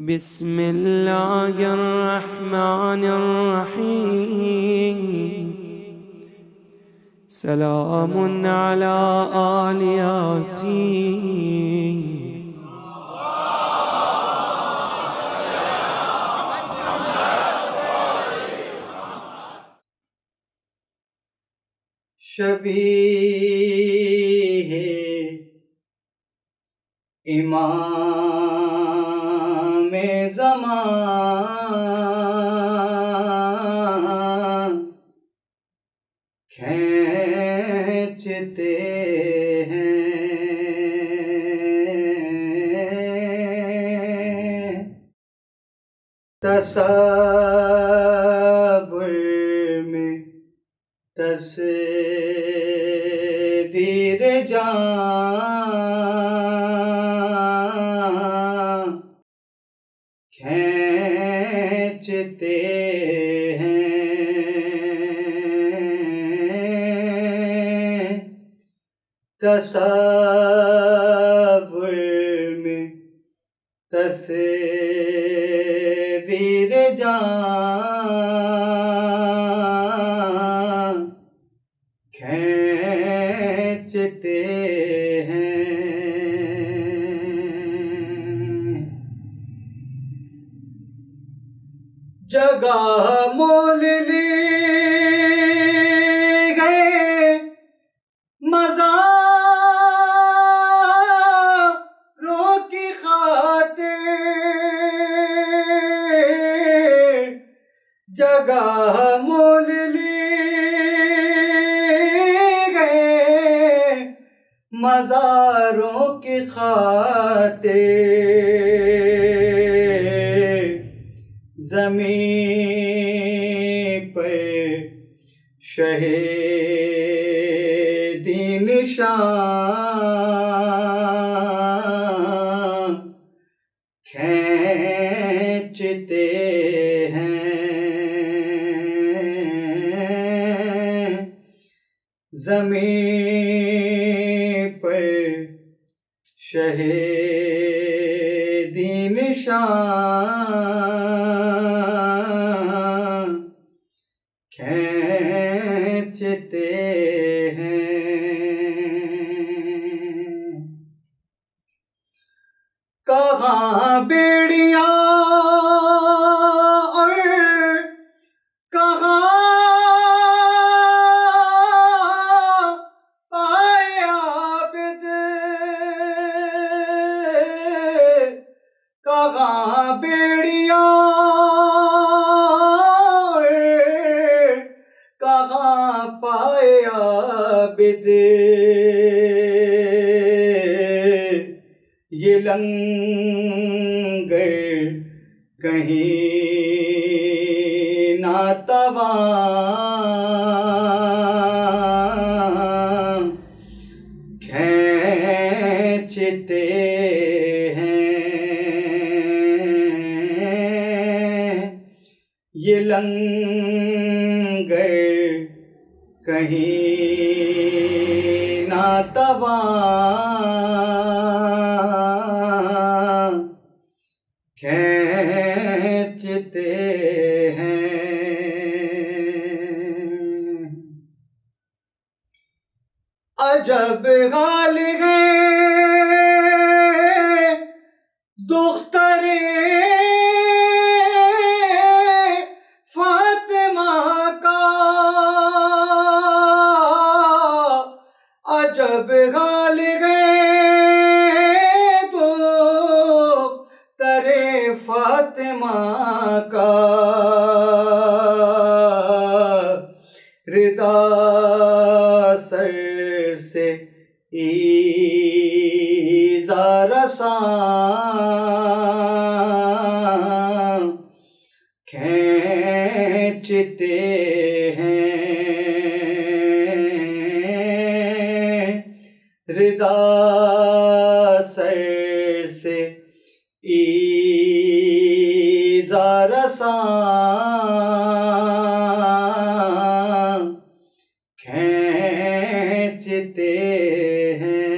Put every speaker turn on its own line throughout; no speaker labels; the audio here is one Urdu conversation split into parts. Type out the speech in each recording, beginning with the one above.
بسم الله الرحمن الرحيم. سلام على آل ياسين.
شبیہ امام زمان کھینچتے ہیں تصور میں تصویر جان کھینچتے ہیں تصور میں تصویر جان کھینچتے ہیں جگہ مول لی گئے مزاروں کی خاطر جگہ مول لی گئے مزاروں کی خاطر زمین پر شہیدی نشان کھینچتے ہیں زمین پر شہیدی نشان کھینچتے ہیں کہاں بیڑیاں اور کہاں پائے عابد کہاں بیڑیاں کہاں پائے عابد یہ لنگر کہیں ناتواں کھینچتے ہیں یہ لنگر کہیں ناتواں کھینچتے ہیں عجب حال ہے دختر فاطمہ کا عجب حال ہے دختر فاطمہ کا ردا سر سے ایذا رساں کھینچتے ہیں ردا سر سے ایذا رساں کھینچتے ہیں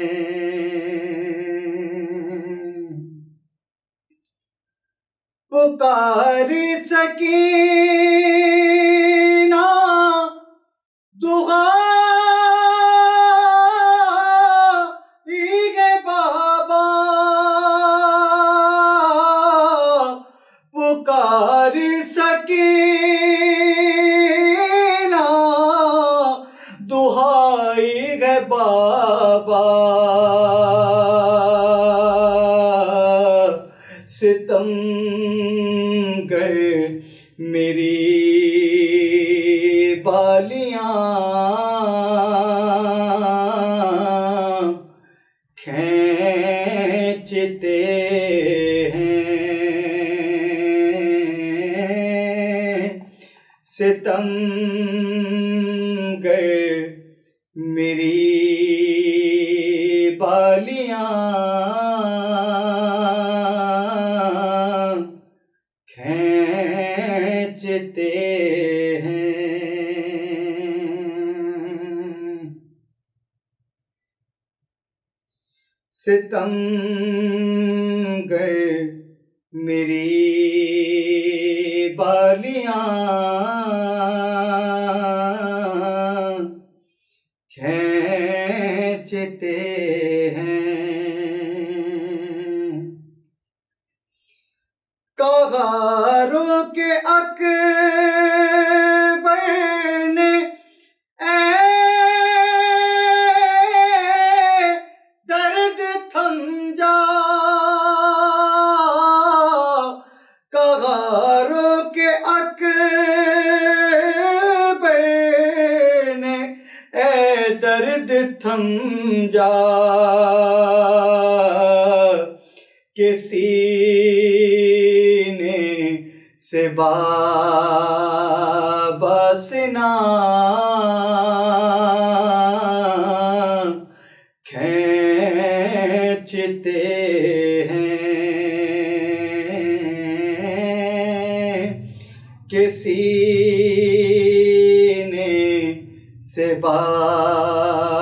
پکار سکینہ دعائی ہے بابا، پکار سکینہ دعائی ہے بابا، ستم گر میری بالیاں کھینچتے ہیں، ستم گر میری بالیاں کھینچتے ہیں۔ ستم گر میری بالیاں کھینچتے ہیں، کغاروں کے اکبر نے اے درد تھم جا، کغاروں کے اکبر نے اے درد تھم جا، کہ سینے سے باباسنا کھینچتے ہیں، کہ سینے سے باباسنا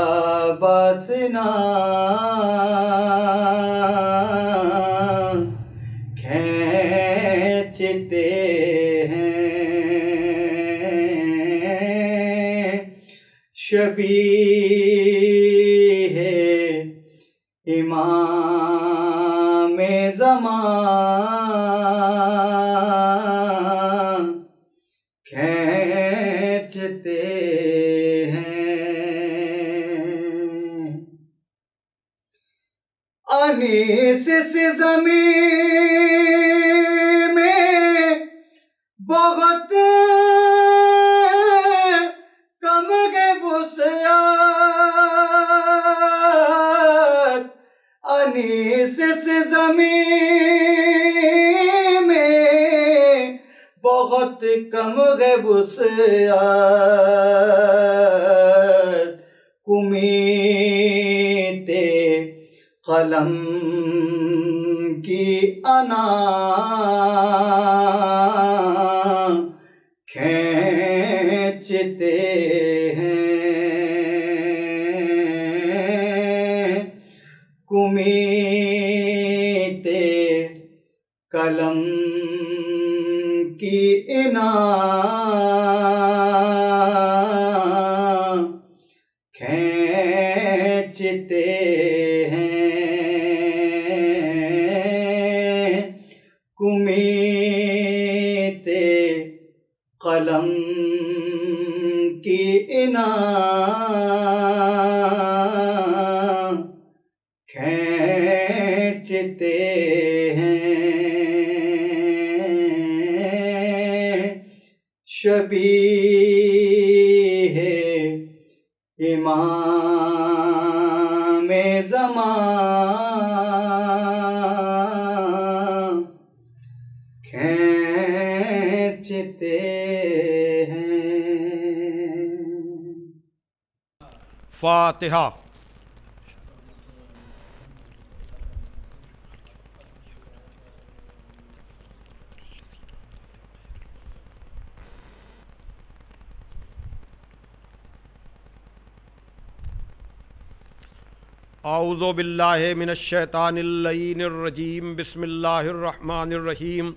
کھینچتے ہیں، شبیہ امام زمان کھینچتے ہیں، انیس سے زمین میں بہت کم ہے وسعت، انیس سے زمین میں بہت کم ہے وسعت، کمیت قلم کی انا کھینچتے ہیں، کمیت قلم کی انا کھینچتے ہیں، کمیت قلم کی انا کھینچتے ہیں، شبیہ امام زمان کھینچتے ہیں۔
فاتحہ۔ اعوذ باللہ من الشیطان اللعین الرجیم، بسم اللہ الرحمن الرحیم۔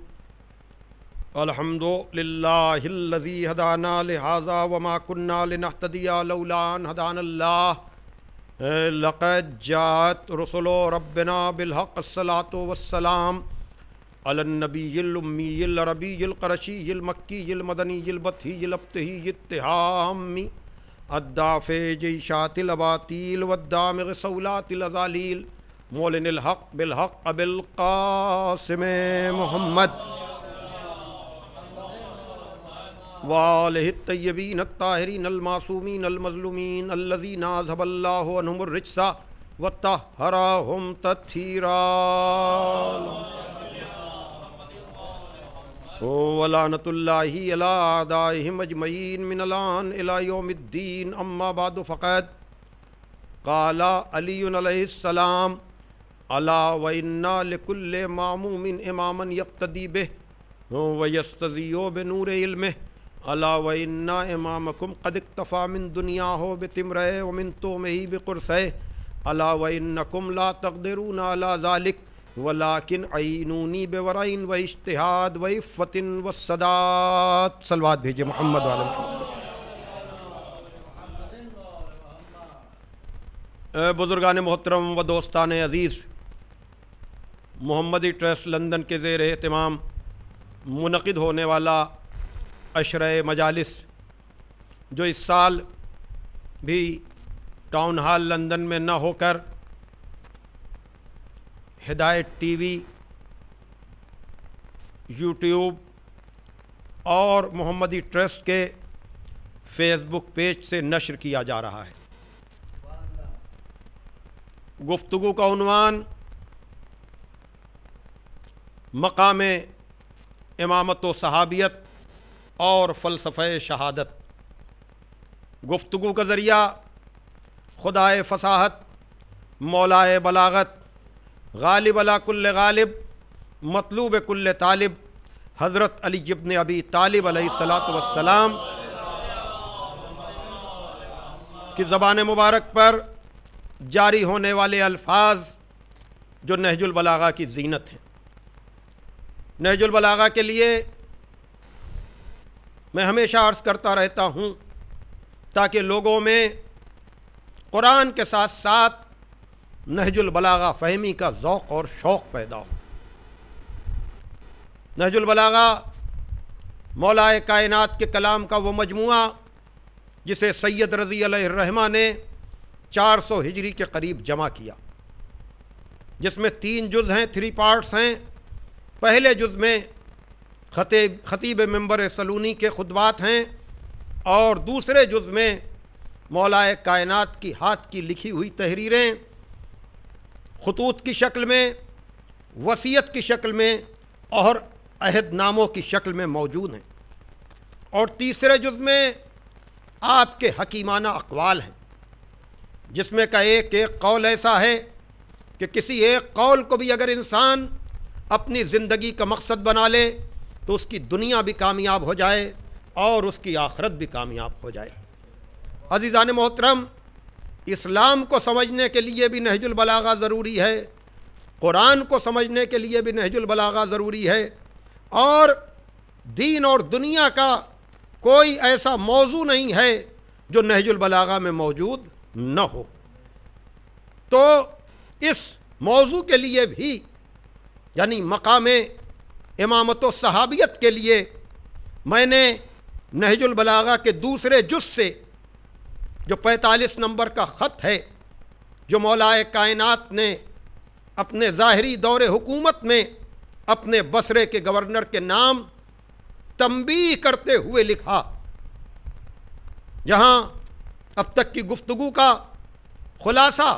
الحمد للہ الذی ہدانا لہذا وما كنا لنہتدی لولا ان ہدانا اللہ لقد جاءت رسل ربنا بالحق الصلاۃ والسلام علی النبی الامی العربی القرشی المکی المدنی البطحی الابتہی التہامی الدافع جیشات الاباطیل والدامغ صولات الازالیل مولن الحق بالحق ابی القاسم محمد وآلہ الطیبین الطاہرین المعصومین المظلومین الذین اذھب اللہ عنہم الرجس وطہرہم تطہیرا ولعنۃ اللہ علی اعدائہم اجمعین من الآن الی یوم الدین اما بعد فقد قال علی علیہ السلام الا وإنا لکل معموم اماما یقتدی بہ ویستضیء بنور علمہ الا وإن امامکم قد اکتفى من دنیاہ بتمرہ ومن تومہ بقرصہ الا وإنکم لا تقدرون علی ذلک ولکن عینونی بورع واجتہاد وعفۃ والسداد. صلوات بھیجے محمد وعلی محمد. بزرگان محترم و دوستان عزیز، محمدی ٹرسٹ لندن کے زیر اہتمام منعقد ہونے والا عشرہ مجالس، جو اس سال بھی ٹاؤن ہال لندن میں نہ ہو کر ہدایت ٹی وی، یوٹیوب اور محمدی ٹرسٹ کے فیس بک پیج سے نشر کیا جا رہا ہے. گفتگو کا عنوان مقام امامت و صحابیت اور فلسفہ شہادت. گفتگو کا ذریعہ خدائے فصاحت، مولائے بلاغت، غالب علی کل غالب، مطلوب کل طالب، حضرت علی ابن ابی طالب علیہ الصلاۃ والسلام کی زبان مبارک پر جاری ہونے والے الفاظ جو نہج البلاغہ کی زینت ہیں. نہج البلاغہ کے لیے میں ہمیشہ عرض کرتا رہتا ہوں تاکہ لوگوں میں قرآن کے ساتھ ساتھ نہج البلاغہ فہمی کا ذوق اور شوق پیدا ہو. نہج البلاغہ مولائے کائنات کے کلام کا وہ مجموعہ جسے سید رضی علیہ الرحمہ نے 400 ہجری کے قریب جمع کیا، جس میں 3 جز ہیں، 3 پارٹس ہیں. پہلے جز میں خطیب منبر سلونی کے خطبات ہیں، اور دوسرے جز میں مولائے کائنات کی ہاتھ کی لکھی ہوئی تحریریں خطوط کی شکل میں، وصیت کی شکل میں اور عہد ناموں کی شکل میں موجود ہیں. اور تیسرے جز میں آپ کے حکیمانہ اقوال ہیں، جس میں کا ایک ایک قول ایسا ہے کہ کسی ایک قول کو بھی اگر انسان اپنی زندگی کا مقصد بنا لے تو اس کی دنیا بھی کامیاب ہو جائے اور اس کی آخرت بھی کامیاب ہو جائے. عزیزان محترم، اسلام کو سمجھنے کے لیے بھی نہج البلاغہ ضروری ہے، قرآن کو سمجھنے کے لیے بھی نہج البلاغہ ضروری ہے، اور دین اور دنیا کا کوئی ایسا موضوع نہیں ہے جو نہج البلاغہ میں موجود نہ ہو. تو اس موضوع کے لیے بھی، یعنی مقام امامت و صحابیت کے لیے، میں نے نہج البلاغہ کے دوسرے جز سے جو 45 نمبر کا خط ہے، جو مولائے کائنات نے اپنے ظاہری دور حکومت میں اپنے بصرے کے گورنر کے نام تنبیہ کرتے ہوئے لکھا، جہاں اب تک کی گفتگو کا خلاصہ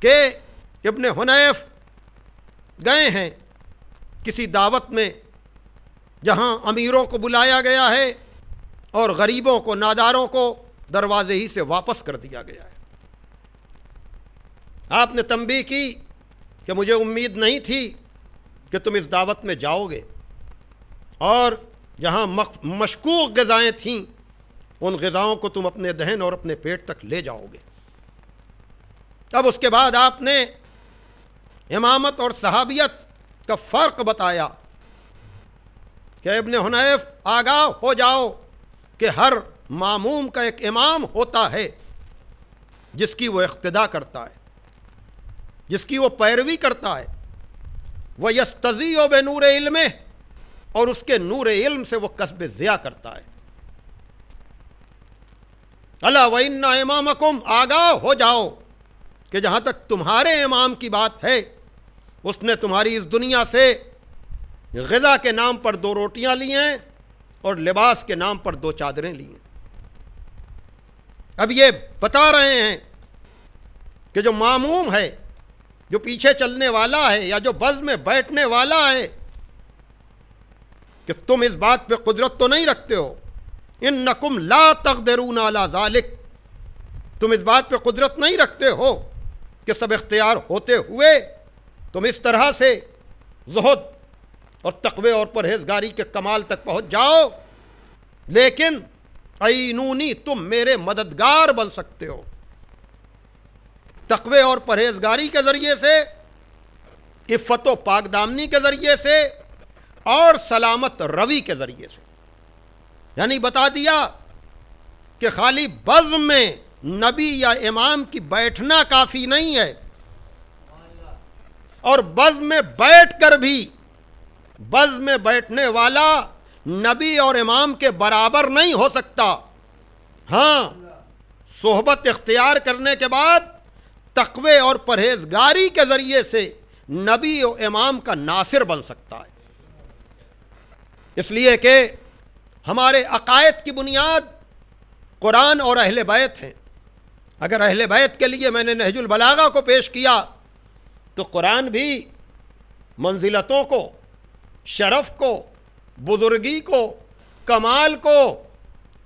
کہ ابن حنیف گئے ہیں کسی دعوت میں جہاں امیروں کو بلایا گیا ہے اور غریبوں کو، ناداروں کو دروازے ہی سے واپس کر دیا گیا ہے. آپ نے تنبیہ کی کہ مجھے امید نہیں تھی کہ تم اس دعوت میں جاؤ گے، اور جہاں مشکوک غذائیں تھیں ان غذاؤں کو تم اپنے دہن اور اپنے پیٹ تک لے جاؤ گے. اب اس کے بعد آپ نے امامت اور صحابیت کا فرق بتایا کہ ابن حنیف آگاہ ہو جاؤ کہ ہر ماموم کا ایک امام ہوتا ہے جس کی وہ اقتدا کرتا ہے، جس کی وہ پیروی کرتا ہے، وہ یستضیء بنور علم، اور اس کے نور علم سے وہ کسب ضیاء کرتا ہے۔ الا وان امامکم، آگاہ ہو جاؤ کہ جہاں تک تمہارے امام کی بات ہے، اس نے تمہاری اس دنیا سے غذا کے نام پر 2 روٹیاں لی ہیں اور لباس کے نام پر 2 چادریں لی ہیں۔ اب یہ بتا رہے ہیں کہ جو ماموم ہے، جو پیچھے چلنے والا ہے یا جو بز میں بیٹھنے والا ہے، کہ تم اس بات پہ قدرت تو نہیں رکھتے ہو، انکم لا تقدرون علی ذالک، تم اس بات پہ قدرت نہیں رکھتے ہو کہ سب اختیار ہوتے ہوئے تم اس طرح سے زہد اور تقوی اور پرہیزگاری کے کمال تک پہنچ جاؤ، لیکن عینونی، تم میرے مددگار بن سکتے ہو تقوی اور پرہیزگاری کے ذریعے سے، عفت و پاک دامنی کے ذریعے سے، اور سلامت روی کے ذریعے سے۔ یعنی بتا دیا کہ خالی بزم میں نبی یا امام کی بیٹھنا کافی نہیں ہے، اور بزم میں بیٹھ کر بھی بزم میں بیٹھنے والا نبی اور امام کے برابر نہیں ہو سکتا۔ ہاں، صحبت اختیار کرنے کے بعد تقوی اور پرہیزگاری کے ذریعے سے نبی و امام کا ناصر بن سکتا ہے۔ اس لیے کہ ہمارے عقائد کی بنیاد قرآن اور اہل بیت ہیں۔ اگر اہل بیت کے لیے میں نے نہج البلاغہ کو پیش کیا تو قرآن بھی منزلتوں کو، شرف کو، بزرگی کو، کمال کو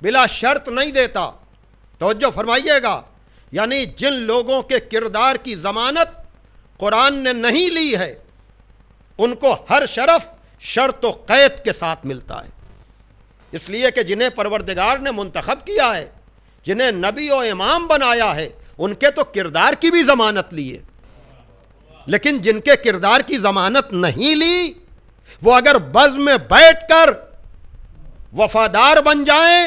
بلا شرط نہیں دیتا۔ توجہ فرمائیے گا، یعنی جن لوگوں کے کردار کی ضمانت قرآن نے نہیں لی ہے، ان کو ہر شرف شرط و قید کے ساتھ ملتا ہے۔ اس لیے کہ جنہیں پروردگار نے منتخب کیا ہے، جنہیں نبی و امام بنایا ہے، ان کے تو کردار کی بھی ضمانت لی ہے، لیکن جن کے کردار کی ضمانت نہیں لی، وہ اگر بز میں بیٹھ کر وفادار بن جائیں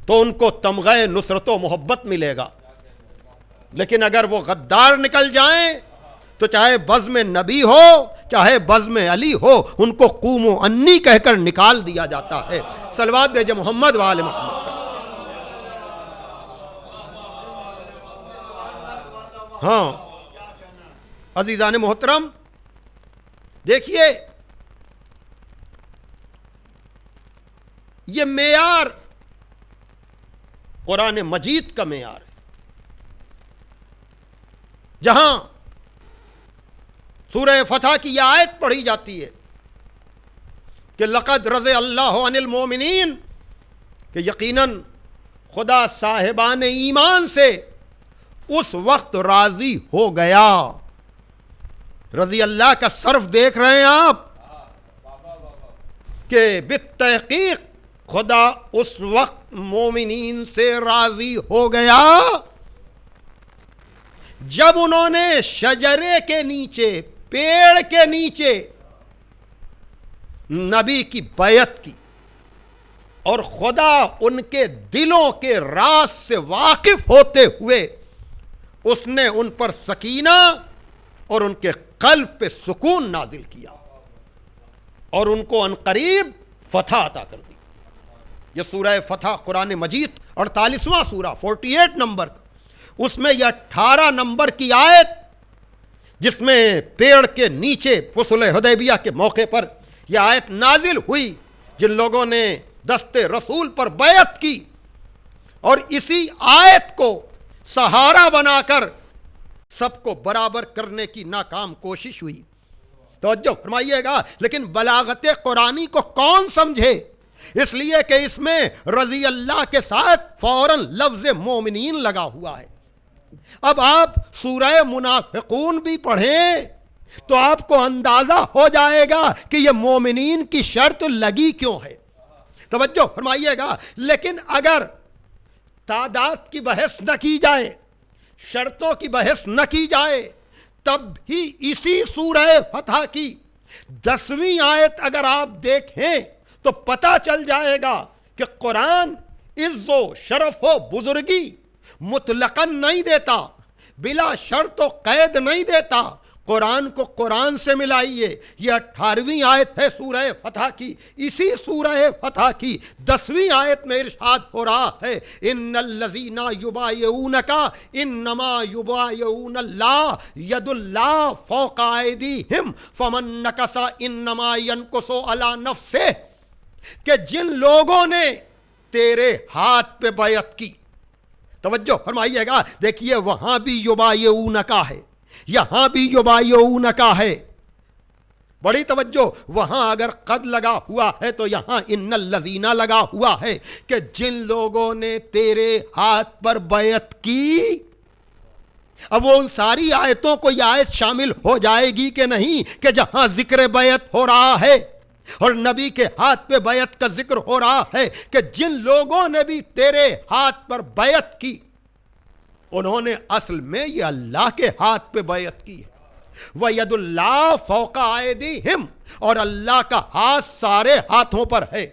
تو ان کو تمغہ نصرت و محبت ملے گا، لیکن اگر وہ غدار نکل جائیں تو چاہے بزم نبی ہو چاہے بزم علی ہو، ان کو قوم و انی کہہ کر نکال دیا جاتا ہے۔ صلوات بھیجے محمد و آل محمد۔ ہاں عزیزان محترم، دیکھیے یہ معیار قرآن مجید کا معیار ہے، جہاں سورہ فتح کی یہ آیت پڑھی جاتی ہے کہ لقد رضی اللہ عن المومنین، کہ یقیناً خدا صاحبان ایمان سے اس وقت راضی ہو گیا۔ رضی اللہ کا صرف دیکھ رہے ہیں آپ کہ بالتحقیق خدا اس وقت مومنین سے راضی ہو گیا جب انہوں نے شجرے کے نیچے، پیڑ کے نیچے نبی کی بیعت کی، اور خدا ان کے دلوں کے راز سے واقف ہوتے ہوئے اس نے ان پر سکینہ اور ان کے قلب پہ سکون نازل کیا اور ان کو عنقریب فتح عطا کر دی۔ یہ سورہ فتح قرآن مجید 48واں سورہ 48 نمبر کا، اس میں یہ 18 نمبر کی آیت جس میں پیڑ کے نیچے صلح حدیبیہ کے موقع پر یہ آیت نازل ہوئی، جن لوگوں نے دست رسول پر بیعت کی، اور اسی آیت کو سہارا بنا کر سب کو برابر کرنے کی ناکام کوشش ہوئی۔ توجہ فرمائیے گا، لیکن بلاغت قرآنی کو کون سمجھے؟ اس لیے کہ اس میں رضی اللہ کے ساتھ فوراً لفظ مومنین لگا ہوا ہے۔ اب آپ سورہ منافقون بھی پڑھیں تو آپ کو اندازہ ہو جائے گا کہ یہ مومنین کی شرط لگی کیوں ہے۔ توجہ فرمائیے گا، لیکن اگر تعداد کی بحث نہ کی جائے، شرطوں کی بحث نہ کی جائے، تب بھی اسی سورہ فتح کی 10ویں آیت اگر آپ دیکھیں تو پتہ چل جائے گا کہ قرآن عز و شرف و بزرگی مطلقاً نہیں دیتا، بلا شرط و قید نہیں دیتا۔ قرآن کو قرآن سے ملائیے۔ یہ 18ویں آیت ہے سورہ فتح کی، اسی سورہ فتح کی 10ویں آیت میں ارشاد ہو رہا ہے ان الذین یبایعونک انما یبایعون اللہ ید اللہ فوق ایدیہم فمن نکث انما ینکث علی نفسہ، کہ جن لوگوں نے تیرے ہاتھ پہ بیعت کی، توجہ فرمائیے گا، دیکھیے وہاں بھی یبایعونک ہے، یہاں بھی یبایعونک ہے، بڑی توجہ، وہاں اگر قد لگا ہوا ہے تو یہاں ان الذین لگا ہوا ہے، کہ جن لوگوں نے تیرے ہاتھ پر بیعت کی۔ اب وہ ان ساری آیتوں کو یہ آیت شامل ہو جائے گی کہ نہیں کہ جہاں ذکر بیعت ہو رہا ہے اور نبی کے ہاتھ پہ بیعت کا ذکر ہو رہا ہے کہ جن لوگوں نے بھی تیرے ہاتھ پر بیعت کی، انہوں نے اصل میں یہ اللہ کے ہاتھ پہ بیعت کی ہے۔ وَيَدُ اللَّهِ فَوْقَ أَيْدِيهِمْ، اور اللہ کا ہاتھ سارے ہاتھوں پر ہے۔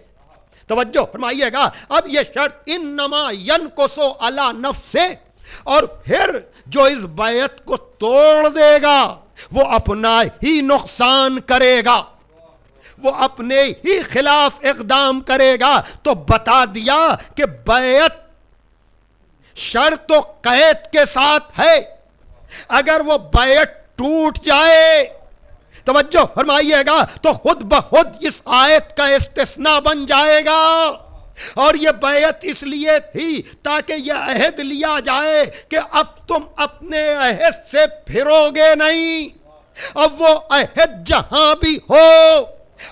توجہ فرمائیے گا، اب یہ شرط انما ينقص علی نفسہ، اور پھر جو اس بیعت کو توڑ دے گا وہ اپنا ہی نقصان کرے گا، وہ اپنے ہی خلاف اقدام کرے گا۔ تو بتا دیا کہ بیعت شرط و قید کے ساتھ ہے، اگر وہ بیعت ٹوٹ جائے، توجہ فرمائیے گا، تو خود بخود اس آیت کا استثناء بن جائے گا۔ اور یہ بیعت اس لیے تھی تاکہ یہ عہد لیا جائے کہ اب تم اپنے عہد سے پھرو گے نہیں۔ اب وہ عہد جہاں بھی ہو،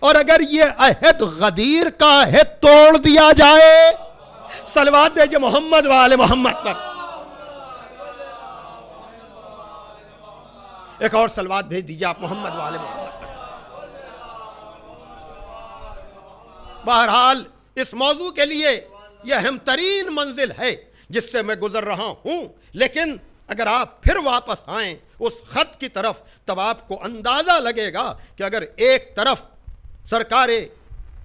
اور اگر یہ عہد غدیر کا عہد توڑ دیا جائے، صلوات بھیجے محمد والے محمد پر، ایک اور صلوات بھیج دیجیے آپ محمد والے محمد پر۔ بہرحال اس موضوع کے لیے یہ اہم ترین منزل ہے جس سے میں گزر رہا ہوں، لیکن اگر آپ پھر واپس آئیں اس خط کی طرف تب آپ کو اندازہ لگے گا کہ اگر ایک طرف سرکار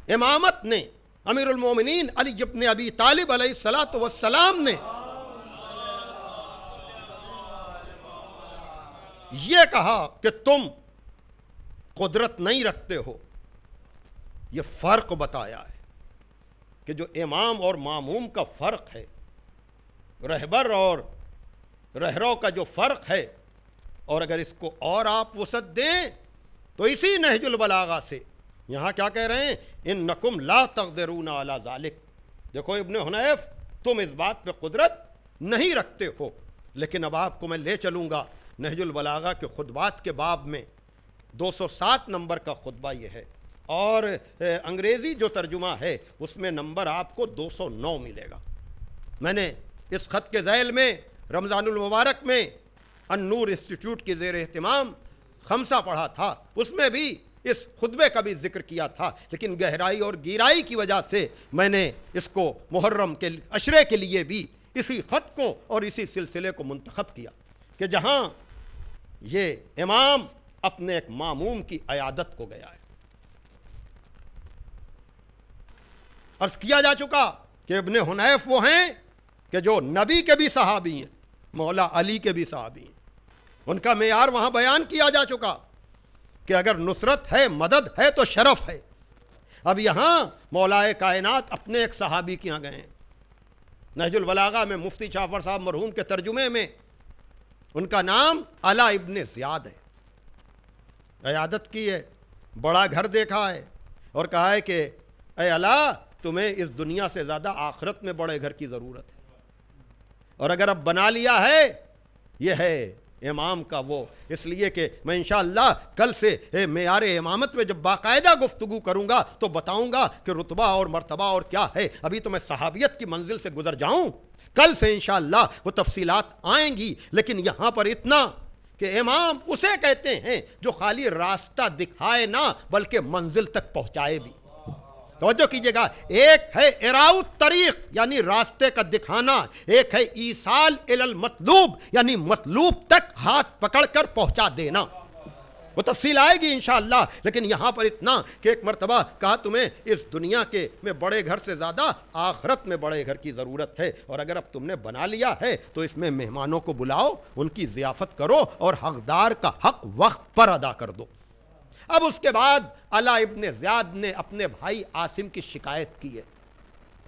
امامت نے، امیر المومنین علی ابن ابی طالب علیہ الصلاۃ والسلام نے یہ کہا کہ تم قدرت نہیں رکھتے ہو، یہ فرق بتایا ہے کہ جو امام اور ماموم کا فرق ہے، رہبر اور رہرو کا جو فرق ہے، اور اگر اس کو اور آپ وسعت دیں تو اسی نہج البلاغہ سے یہاں کیا کہہ رہے ہیں، انکم لا تقدرون علی ذالک، دیکھو ابن حنیف تم اس بات پہ قدرت نہیں رکھتے ہو۔ لیکن اب آپ کو میں لے چلوں گا نہج البلاغہ کے خطبات کے باب میں، 207 نمبر کا خطبہ یہ ہے، اور انگریزی جو ترجمہ ہے اس میں نمبر آپ کو 209 ملے گا۔ میں نے اس خط کے ذیل میں رمضان المبارک میں النور انسٹیٹیوٹ کی زیر اہتمام خمسہ پڑھا تھا، اس میں بھی اس خطبے کا بھی ذکر کیا تھا، لیکن گہرائی اور گیرائی کی وجہ سے میں نے اس کو محرم کے عشرے کے لیے بھی اسی خط کو اور اسی سلسلے کو منتخب کیا کہ جہاں یہ امام اپنے ایک ماموم کی عیادت کو گیا ہے۔ عرض کیا جا چکا کہ ابن حنیف وہ ہیں کہ جو نبی کے بھی صحابی ہیں، مولا علی کے بھی صحابی ہیں، ان کا معیار وہاں بیان کیا جا چکا کہ اگر نصرت ہے، مدد ہے تو شرف ہے۔ اب یہاں مولا کائنات اپنے ایک صحابی کے یہاں گئے ہیں۔ نہج البلاغہ میں مفتی جعفر صاحب مرحوم کے ترجمے میں ان کا نام علا ابن زیاد ہے۔ عیادت کی ہے، بڑا گھر دیکھا ہے اور کہا ہے کہ اے علا، تمہیں اس دنیا سے زیادہ آخرت میں بڑے گھر کی ضرورت ہے، اور اگر اب بنا لیا ہے، یہ ہے امام کا وہ، اس لیے کہ میں انشاءاللہ کل سے معیار امامت میں جب باقاعدہ گفتگو کروں گا تو بتاؤں گا کہ رتبہ اور مرتبہ اور کیا ہے۔ ابھی تو میں صحابیت کی منزل سے گزر جاؤں، کل سے انشاءاللہ وہ تفصیلات آئیں گی، لیکن یہاں پر اتنا کہ امام اسے کہتے ہیں جو خالی راستہ دکھائے نہ بلکہ منزل تک پہنچائے بھی۔ توجہ کیجئے گا، ایک ہے اراء الطریق یعنی راستے کا دکھانا، ایک ہے ایصال الی المطلوب یعنی مطلوب تک ہاتھ پکڑ کر پہنچا دینا۔ وہ تفصیل آئے گی انشاءاللہ، لیکن یہاں پر اتنا کہ ایک مرتبہ کہا تمہیں اس دنیا کے میں بڑے گھر سے زیادہ آخرت میں بڑے گھر کی ضرورت ہے، اور اگر اب تم نے بنا لیا ہے تو اس میں مہمانوں کو بلاؤ، ان کی ضیافت کرو اور حقدار کا حق وقت پر ادا کر دو۔ اب اس کے بعد علا ابن زیاد نے اپنے بھائی عاصم کی شکایت کی ہے۔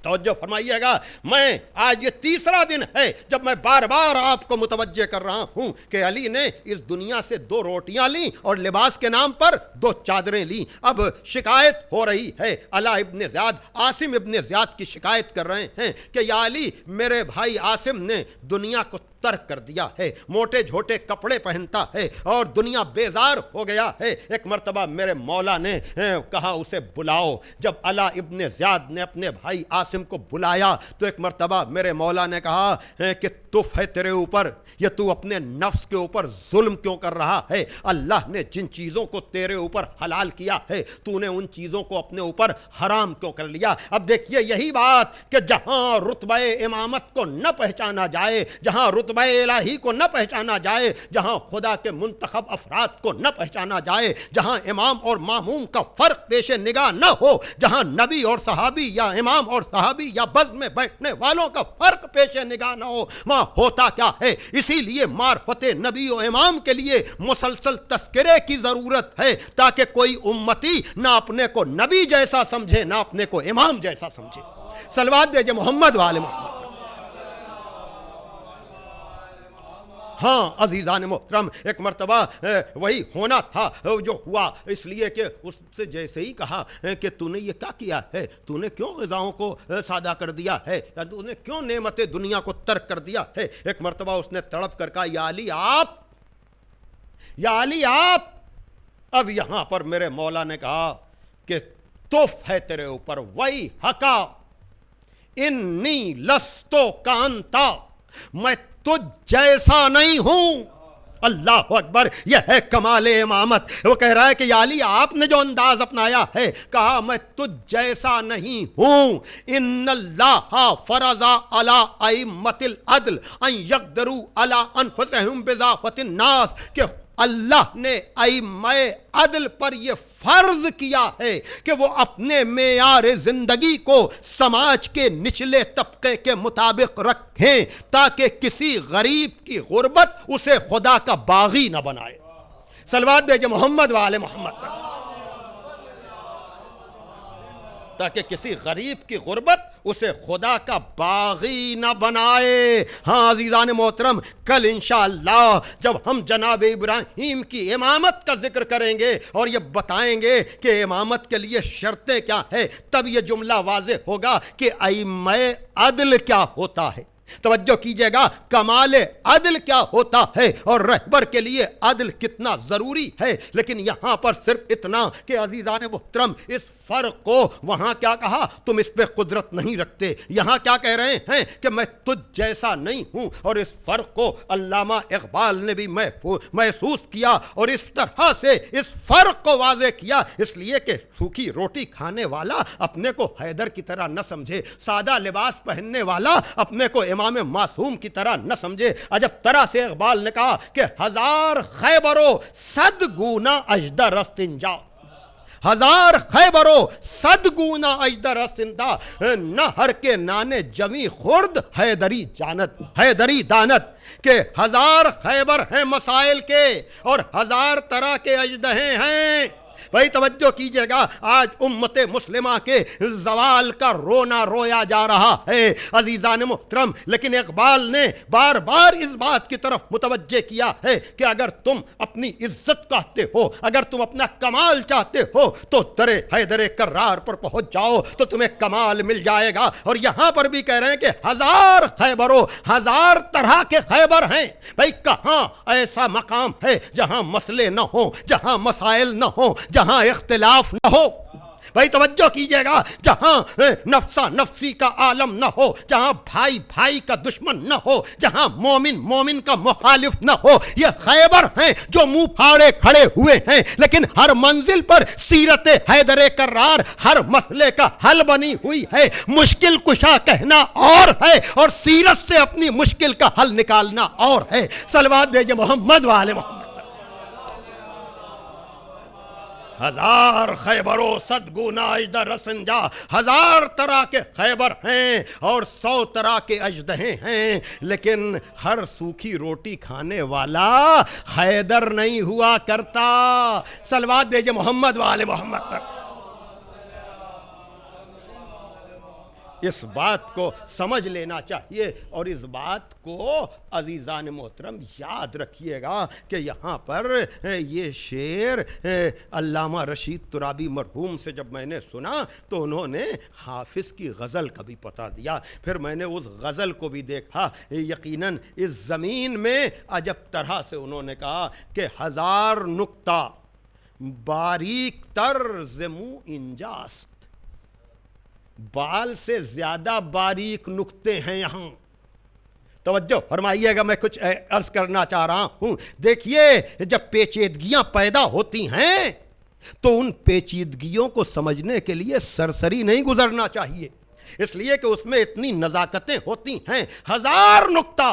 توجہ فرمائیے گا، میں آج یہ تیسرا دن ہے جب میں بار بار آپ کو متوجہ کر رہا ہوں کہ علی نے اس دنیا سے 2 روٹیاں لیں اور لباس کے نام پر 2 چادریں لیں۔ اب شکایت ہو رہی ہے، علا ابن زیاد عاصم ابن زیاد کی شکایت کر رہے ہیں کہ یا علی، میرے بھائی عاصم نے دنیا کو ترک کر دیا ہے، موٹے جھوٹے کپڑے پہنتا ہے اور دنیا بیزار ہو گیا ہے۔ ایک مرتبہ میرے مولا نے کہا اسے بلاؤ۔ جب علا ابن زیاد نے اپنے بھائی عاصم کو بلایا تو ایک مرتبہ میرے مولا نے کہا کہ تف ہے تیرے اوپر، یہ تو اپنے نفس کے اوپر ظلم کیوں کر رہا ہے؟ اللہ نے جن چیزوں کو تیرے اوپر حلال کیا ہے تو نے ان چیزوں کو اپنے اوپر حرام کیوں کر لیا؟ اب دیکھیے یہی بات کہ جہاں رتبہ امامت کو نہ پہچانا جائے، جہاں رتبہ الہی کو نہ پہچانا جائے، جہاں خدا کے منتخب افراد کو نہ پہچانا جائے، جہاں امام اور ماموم کا فرق پیش نگاہ نہ ہو، جہاں نبی اور صحابی یا امام اور صحابی یا بز میں بیٹھنے والوں کا فرق پیش نگاہ نہ ہو، وہاں ہوتا کیا ہے؟ اسی لیے معرفت نبی و امام کے لیے مسلسل تذکرے کی ضرورت ہے تاکہ کوئی امتی نہ اپنے کو نبی جیسا سمجھے نہ اپنے کو امام جیسا سمجھے۔ صلوات دیجئے محمد والے محمد۔ ہاں عزیزان محترم، ایک مرتبہ وہی ہونا تھا جو ہوا، اس لیے کہ اس سے جیسے ہی کہا کہ تو نے یہ کیا کیا ہے، تو نے کیوں غذاؤں کو سادہ کر دیا ہے، یا تو نے کیوں نعمت دنیا کو ترک کر دیا ہے؟ ایک مرتبہ اس نے تڑپ کر کہا یا علی آپ۔ اب یہاں پر میرے مولا نے کہا کہ تف ہے تیرے اوپر، وہی حقا انی لستو کانتا، میں تجھ جیسا نہیں ہوں۔ اللہ اکبر، یہ ہے کمال امامت۔ وہ کہہ رہا ہے کہ یا علی، آپ نے جو انداز اپنایا ہے، کہا میں تجھ جیسا نہیں ہوں۔ ان اللہ فرض علی ائمۃ العدل ان یقدروا علی انفسہم بضعفۃ الناس، کہ اللہ نے ائمہ عدل پر یہ فرض کیا ہے کہ وہ اپنے معیار زندگی کو سماج کے نچلے طبقے کے مطابق رکھیں تاکہ کسی غریب کی غربت اسے خدا کا باغی نہ بنائے۔ صلوات بھیجے محمد وآل محمد، تاکہ کسی غریب کی غربت اسے خدا کا باغی نہ بنائے۔ ہاں عزیزان محترم، کل انشاءاللہ جب ہم جناب ابراہیم کی امامت کا ذکر کریں گے اور یہ بتائیں گے کہ امامت کے لیے شرطیں کیا ہے، تب یہ جملہ واضح ہوگا کہ ائمہ عدل کیا ہوتا ہے۔ توجہ کیجئے گا، کمال عدل کیا ہوتا ہے اور رہبر کے لیے عدل کتنا ضروری ہے۔ لیکن یہاں پر صرف اتنا کہ عزیزان محترم، اس فرق کو وہاں کیا کہا، تم اس پہ قدرت نہیں رکھتے، یہاں کیا کہہ رہے ہیں کہ میں تجھ جیسا نہیں ہوں، اور اس فرق کو علامہ اقبال نے بھی محسوس کیا اور اس طرح سے اس فرق کو واضح کیا، اس لیے کہ سوکھی روٹی کھانے والا اپنے کو حیدر کی طرح نہ سمجھے، سادہ لباس پہننے والا اپنے کو امام معصوم کی طرح نہ سمجھے۔ عجب طرح سے اقبال نے کہا کہ 1000 خیبرو 100 گنا اجدر استنجا، 1000 خیبرو 100 گنا اجدر استنجا، نہر کے نانے جمی خرد حیدری دانت، کہ 1000 خیبر ہیں مسائل کے اور 1000 طرح کے اژدہیں ہیں۔ بھائی توجہ کیجئے گا، آج امت مسلمہ کے زوال کا رونا رویا جا رہا ہے عزیزان محترم، لیکن اقبال نے بار بار اس بات کی طرف متوجہ کیا ہے کہ اگر تم اپنی عزت چاہتے ہو، اگر تم اپنا کمال چاہتے ہو تو درے حیدر کرار پر پہنچ جاؤ تو تمہیں کمال مل جائے گا۔ اور یہاں پر بھی کہہ رہے ہیں کہ 1000 خیبروں، 1000 طرح کے خیبر ہیں۔ بھائی کہاں ایسا مقام ہے جہاں مسئلے نہ ہوں، جہاں مسائل نہ ہوں، جہاں اختلاف نہ ہو؟ بھائی توجہ کیجئے گا، جہاں نفسا نفسی کا عالم نہ ہو، جہاں بھائی بھائی کا دشمن نہ ہو، جہاں مومن مومن کا مخالف نہ ہو۔ یہ خیبر ہیں جو منہ پھاڑے کھڑے ہوئے ہیں، لیکن ہر منزل پر سیرت حیدر کرار ہر مسئلے کا حل بنی ہوئی ہے۔ مشکل کشا کہنا اور ہے اور سیرت سے اپنی مشکل کا حل نکالنا اور ہے۔ صلوات بھیجے محمد وآل محمد۔ ہزار خیبر و صد گنا اژدہ رسنجا، ہزار طرح کے خیبر ہیں اور 100 طرح کے اژدہیں ہیں، لیکن ہر سوکھی روٹی کھانے والا حیدر نہیں ہوا کرتا۔ صلوات دیجئے محمد وآل محمد پر۔ اس بات کو سمجھ لینا چاہیے، اور اس بات کو عزیزان محترم یاد رکھیے گا کہ یہاں پر یہ شعر علامہ رشید ترابی مرحوم سے جب میں نے سنا تو انہوں نے حافظ کی غزل کا بھی پتہ دیا، پھر میں نے اس غزل کو بھی دیکھا، یقیناً اس زمین میں عجب طرح سے انہوں نے کہا کہ 1000 نکتہ باریک تر ز منہ انجاست، بال سے زیادہ باریک نکتے ہیں یہاں۔ توجہ فرمائیے گا، میں کچھ عرض کرنا چاہ رہا ہوں۔ دیکھیے، جب پیچیدگیاں پیدا ہوتی ہیں تو ان پیچیدگیوں کو سمجھنے کے لیے سرسری نہیں گزرنا چاہیے، اس لیے کہ اس میں اتنی نزاکتیں ہوتی ہیں۔ 1000 نکتہ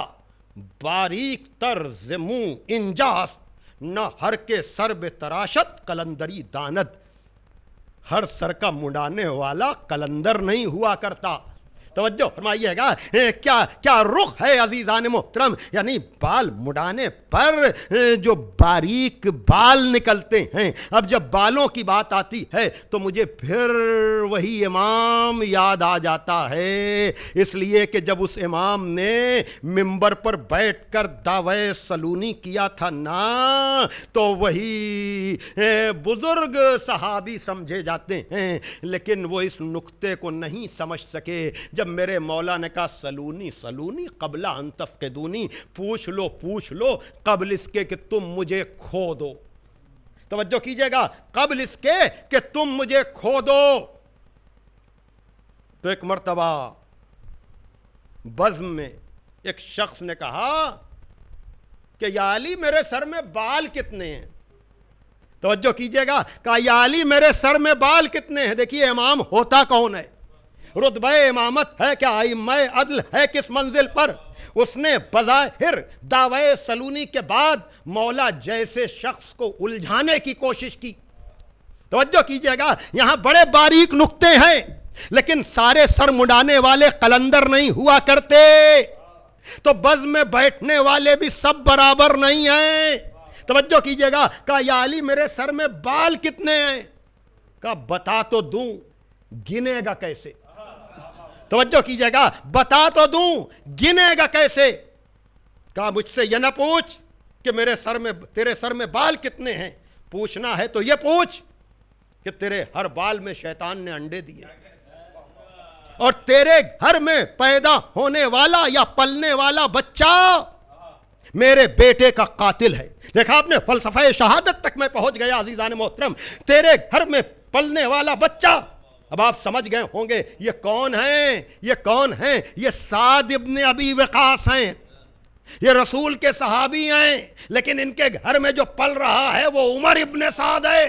باریک تر ز منہ انجاست، نہ ہر کے سر بے تراشت قلندری داند، ہر سر کا مڈانے والا قلندر نہیں ہوا کرتا۔ توجہ فرمائیے گا، کیا رخ ہے عزیزان محترم، یعنی بال مڈانے پر جو باریک بال نکلتے ہیں۔ اب جب بالوں کی بات آتی ہے تو مجھے پھر وہی امام یاد آ جاتا ہے، اس لیے کہ جب اس امام نے منبر پر بیٹھ کر دعوی سلونی کیا تھا نا، تو وہی بزرگ صحابی سمجھے جاتے ہیں، لیکن وہ اس نقطے کو نہیں سمجھ سکے۔ جب میرے مولا نے کہا سلونی سلونی قبل ان تفقدونی، پوچھ لو قبل اس کے کہ تم مجھے کھو دو۔ توجہ کیجئے گا، قبل اس کے کہ تم مجھے کھو دو۔ تو ایک مرتبہ بزم میں ایک شخص نے کہا کہ یا علی میرے سر میں بال کتنے ہیں؟ توجہ کیجئے گا، کہا یا علی میرے سر میں بال کتنے ہیں؟ دیکھیے امام ہوتا کون ہے، رتبہ امامت ہے کیا، ائمہ عدل ہے کس منزل پر؟ اس نے بظاہر دعوی سلونی کے بعد مولا جیسے شخص کو الجھانے کی کوشش کی۔ توجہ کیجئے گا، یہاں بڑے باریک نقطے ہیں، لیکن سارے سر مڈانے والے قلندر نہیں ہوا کرتے، تو بز میں بیٹھنے والے بھی سب برابر نہیں ہیں۔ توجہ کیجئے گا، کہا یا علی میرے سر میں بال کتنے ہیں؟ کہا بتا تو دوں، گنے گا کیسے؟ توجہ کیجئے گا، بتا تو دوں، گنے گا کیسے؟ کہا مجھ سے یہ نہ پوچھ کہ تیرے سر میں بال کتنے ہیں، پوچھنا ہے تو یہ پوچھ کہ تیرے ہر بال میں شیطان نے انڈے دیے، اور تیرے گھر میں پیدا ہونے والا یا پلنے والا بچہ میرے بیٹے کا قاتل ہے۔ دیکھا آپ نے، فلسفہ شہادت تک میں پہنچ گیا عزیزان محترم، تیرے گھر میں پلنے والا بچہ۔ اب آپ سمجھ گئے ہوں گے یہ کون ہیں، یہ کون ہیں؟ یہ سعد ابن ابی وقاص ہیں، یہ رسول کے صحابی ہیں، لیکن ان کے گھر میں جو پل رہا ہے وہ عمر ابن سعد ہے۔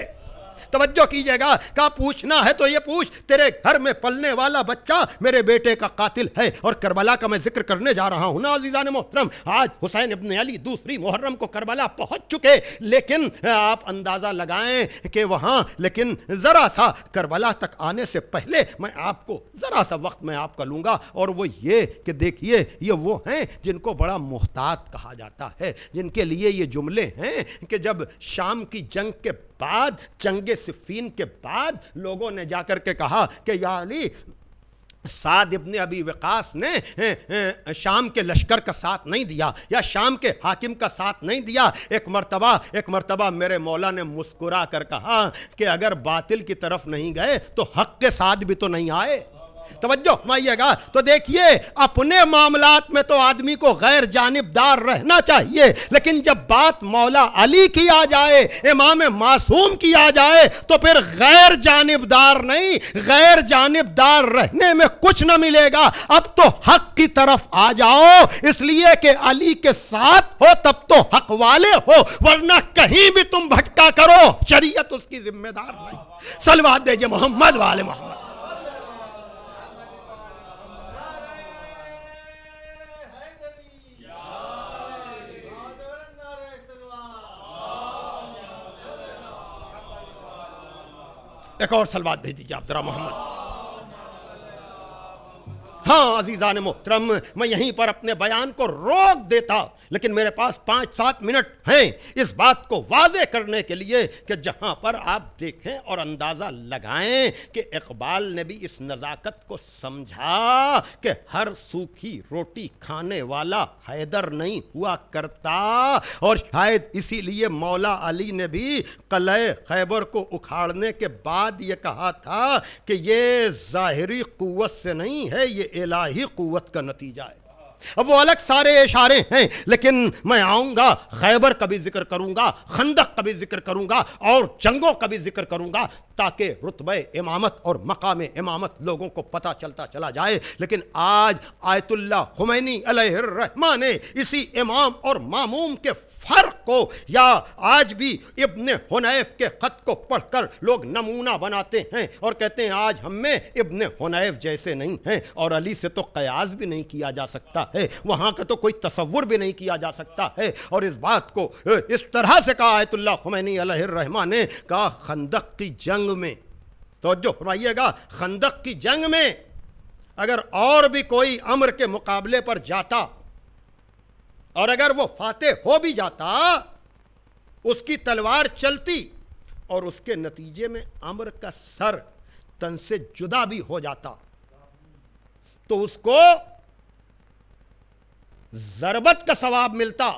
توجہ کیجئے گا، کہا پوچھنا ہے تو یہ پوچھ، تیرے گھر میں پلنے والا بچہ میرے بیٹے کا قاتل ہے۔ اور کربلا کا میں ذکر کرنے جا رہا ہوں نا عزیزان محترم، آج حسین ابن علی 2 محرم کو کربلا پہنچ چکے، لیکن آپ اندازہ لگائیں کہ وہاں، لیکن ذرا سا کربلا تک آنے سے پہلے میں آپ کو ذرا سا وقت میں آپ کا لوں گا، اور وہ یہ کہ دیکھیے یہ وہ ہیں جن کو بڑا محتاط کہا جاتا ہے، جن کے لیے یہ جملے ہیں کہ جب شام کی جنگ کے بعد، جنگ صفین کے بعد لوگوں نے جا کر کے کہا کہ یا علی سعد ابن ابی وقاص نے شام کے لشکر کا ساتھ نہیں دیا یا شام کے حاکم کا ساتھ نہیں دیا، ایک مرتبہ میرے مولا نے مسکرا کر کہا کہ اگر باطل کی طرف نہیں گئے تو حق کے ساتھ بھی تو نہیں آئے۔ توجہ فرمائیے گا، تو دیکھیے اپنے معاملات میں تو آدمی کو غیر جانبدار رہنا چاہیے، لیکن جب بات مولا علی کی آ جائے، امام معصوم کی آ جائے، تو پھر غیر جانبدار نہیں، غیر جانبدار رہنے میں کچھ نہ ملے گا۔ اب تو حق کی طرف آ جاؤ، اس لیے کہ علی کے ساتھ ہو تب تو حق والے ہو، ورنہ کہیں بھی تم بھٹکا کرو شریعت اس کی ذمہ دار نہیں۔ صلوات دیجئے محمد والے محمد۔ ایک اور سلوات بھیج دیجیے آپ ذرا محمد. ہاں عزیزان محترم، میں یہیں پر اپنے بیان کو روک دیتا، لیکن میرے پاس 5-7 منٹ ہیں اس بات کو واضح کرنے کے لیے کہ جہاں پر آپ دیکھیں اور اندازہ لگائیں کہ اقبال نے بھی اس نزاکت کو سمجھا کہ ہر سوکھی روٹی کھانے والا حیدر نہیں ہوا کرتا، اور شاید اسی لیے مولا علی نے بھی قلعہ خیبر کو اکھاڑنے کے بعد یہ کہا تھا کہ یہ ظاہری قوت سے نہیں ہے، یہ الہی قوت کا نتیجہ ہے. اب وہ الگ سارے اشارے ہیں، لیکن میں آؤں گا، خیبر کا بھی ذکر کروں گا، خندق کا بھی ذکر کروں گا، اور جنگوں کا بھی ذکر کروں گا، تاکہ رتبہ امامت اور مقام امامت لوگوں کو پتہ چلتا چلا جائے. لیکن آج آیت اللہ خمینی علیہ الرحمہ نے اسی امام اور ماموم کے فرق کو، یا آج بھی ابن حنیف کے خط کو پڑھ کر لوگ نمونہ بناتے ہیں اور کہتے ہیں آج ہم میں ابن حنیف جیسے نہیں ہیں، اور علی سے تو قیاس بھی نہیں کیا جا سکتا ہے، وہاں کا تو کوئی تصور بھی نہیں کیا جا سکتا ہے. اور اس بات کو اس طرح سے کہا آیت اللہ خمینی علیہ الرحمہ نے، کہا خندق کی جنگ میں، توجہ فرمائیے گا، خندق کی جنگ میں اگر اور بھی کوئی عمر کے مقابلے پر جاتا اور اگر وہ فاتح ہو بھی جاتا، اس کی تلوار چلتی اور اس کے نتیجے میں عمر کا سر تن سے جدا بھی ہو جاتا، تو اس کو ضربت کا ثواب ملتا.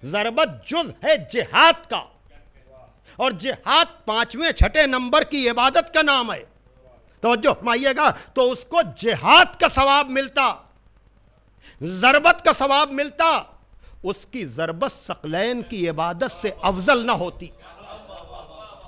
ضربت جز ہے جہاد کا، اور جہاد 5ویں-6 نمبر کی عبادت کا نام ہے. توجہ فرمائیے گا، تو اس کو جہاد کا ثواب ملتا، ضربت کا ثواب ملتا. اس کی ضربت ثقلین کی عبادت سے افضل نہ ہوتی.